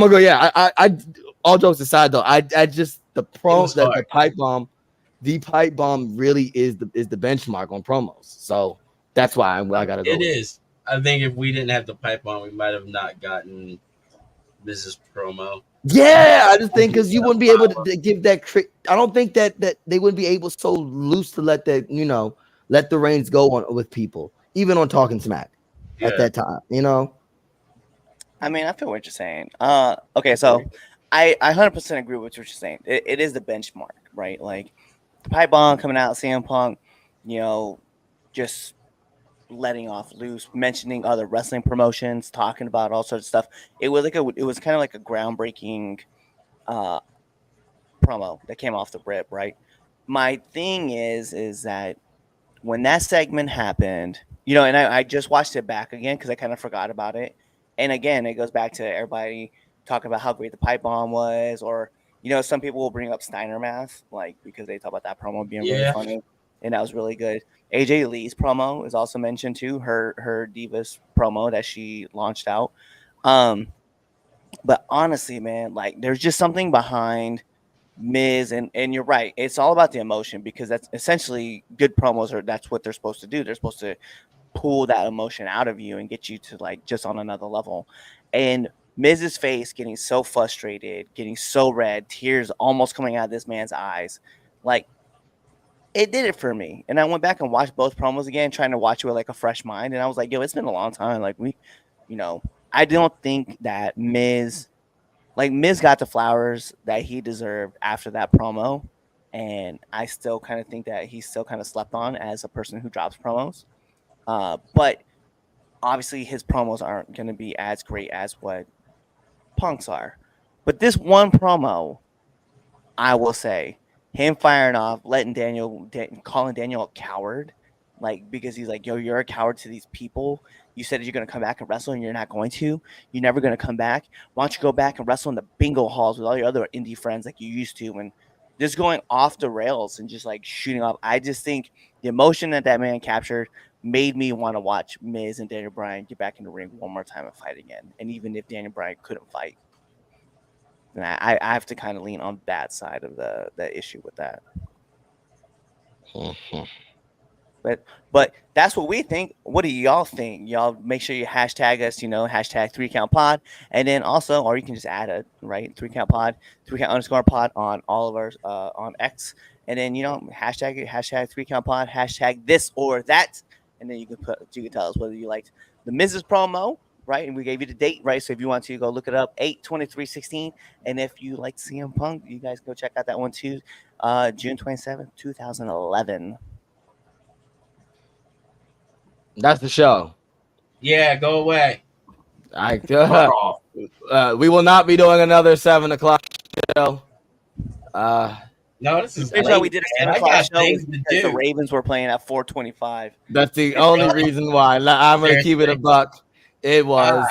go. Yeah, I all jokes aside though, I just the pipe bomb. The pipe bomb really is the benchmark on promos. So that's why I gotta go. It is. I think if we didn't have the pipe bomb, we might have not gotten Mrs. Promo. Yeah, I just think because you wouldn't be able to give that. I don't think that they wouldn't be able so loose to let that let the reins go on with people, even on Talking Smack at that time. I mean, I feel what you're saying. Okay, so I 100% agree with what you're saying. It is the benchmark, right? Like the pipe bomb coming out, CM Punk, just letting off loose, mentioning other wrestling promotions, talking about all sorts of stuff. It was kind of like a groundbreaking promo that came off the rip, right? My thing is that when that segment happened, and I just watched it back again because I kind of forgot about it. And again, it goes back to everybody talking about how great the pipe bomb was, or some people will bring up Steiner Math, like because they talk about that promo being really funny, and that was really good. AJ Lee's promo is also mentioned too, her Divas promo that she launched out. But honestly, man, like there's just something behind Miz, and you're right. It's all about the emotion because that's essentially good promos that's what they're supposed to do. They're supposed to pull that emotion out of you and get you to like just on another level. And Miz's face getting so frustrated, getting so red, tears almost coming out of this man's eyes, like it did it for me. And I went back and watched both promos again, trying to watch it with like a fresh mind. And I was like, yo, it's been a long time. Like I don't think that Miz got the flowers that he deserved after that promo. And I still kind of think that he's still kind of slept on as a person who drops promos. But obviously his promos aren't going to be as great as what Punk's are. But this one promo, I will say, him firing off, calling Daniel a coward, like because he's like, yo, you're a coward to these people. You said you're going to come back and wrestle and you're not going to. You're never going to come back. Why don't you go back and wrestle in the bingo halls with all your other indie friends like you used to, and just going off the rails and just like shooting off. I just think the emotion that man captured made me want to watch Miz and Daniel Bryan get back in the ring one more time and fight again. And even if Daniel Bryan couldn't fight, and I have to kind of lean on that side of the issue with that. But that's what we think. What do y'all think? Y'all make sure you hashtag us, hashtag 3CountPod. And then also, or you can just add a 3CountPod, 3count_pod on all of ours on X. And then, hashtag it, hashtag 3CountPod, hashtag this or that. And then you can tell us whether you liked the Mrs. promo, right? And we gave you the date, right? So if you want to go look it up, 8/23/16. And if you like CM Punk, you guys go check out that one too. June 27th, 2011. That's the show. Yeah, go away. We will not be doing another 7 o'clock show. No, this is why we did a 7 o'clock show because the Ravens were playing at 4:25. That's the only reason why. I'm gonna keep it a buck. It was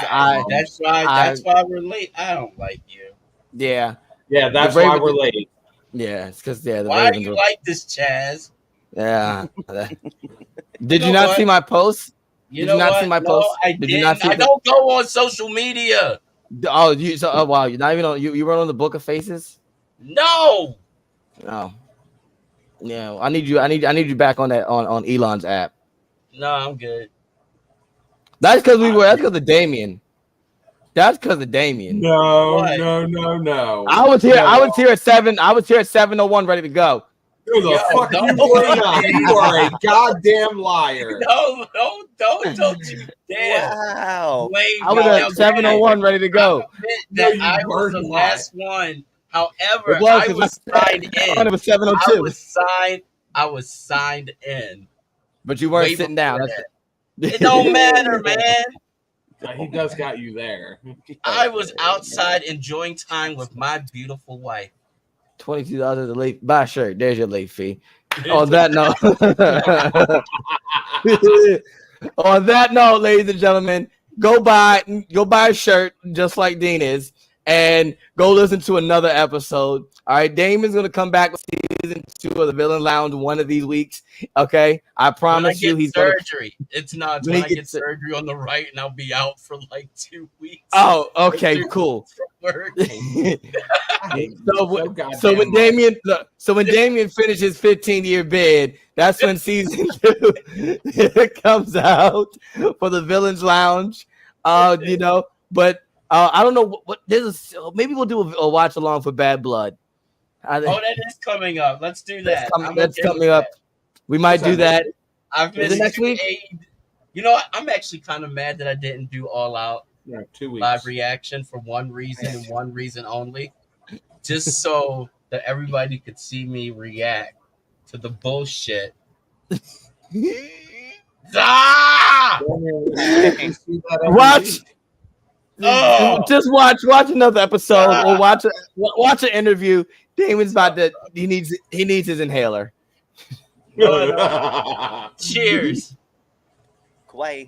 That's why we're late. I don't like you. Yeah. Yeah, that's why we're late. Yeah, it's because the why Ravens are you like this, CHAZ? Yeah. Did you not see my post? Did you not see my post? I did. You not see I don't go on social media. Oh, wow! You're not even on. You weren't on the Book of Faces. No. No. Yeah, I need you. I need you back on that on Elon's app. No, I'm good. That's because we were. That's because of Damien. That's because of Damien. No. I was here. I was here at 7. I was here at 7:01, ready to go. Who the fuck you were not? You are a goddamn liar. No, don't you dare. Wow. I was at 7:01, ready to go. I was the last one. However, I was signed in. It was 7:02. I was signed in. But you weren't sitting down. It don't matter, man. He does got you there. I was outside enjoying time with my beautiful wife. $22 is a late buy shirt. There's your late fee. On that note, ladies and gentlemen, go buy a shirt just like Dean is, and go listen to another episode. All right, Damien's gonna come back with season 2 of the Villain Lounge one of these weeks. Okay, I promise you, he's surgery. It's not when I get surgery on the right, and I'll be out for like 2 weeks. Oh, okay, cool. So when Damien finishes 15-year bid, that's when season 2 comes out for the Villains Lounge. But I don't know what this is. Maybe we'll do a watch along for Bad Blood. That is coming up. Let's do that. That's coming up. We might do that. I've missed next week. You know what? I'm actually kind of mad that I didn't do All Out 2 weeks live reaction for one reason and one reason only, just so that everybody could see me react to the bullshit. Just watch another episode or watch an interview. Damon's about to. He needs his inhaler. Cheers. Kauai.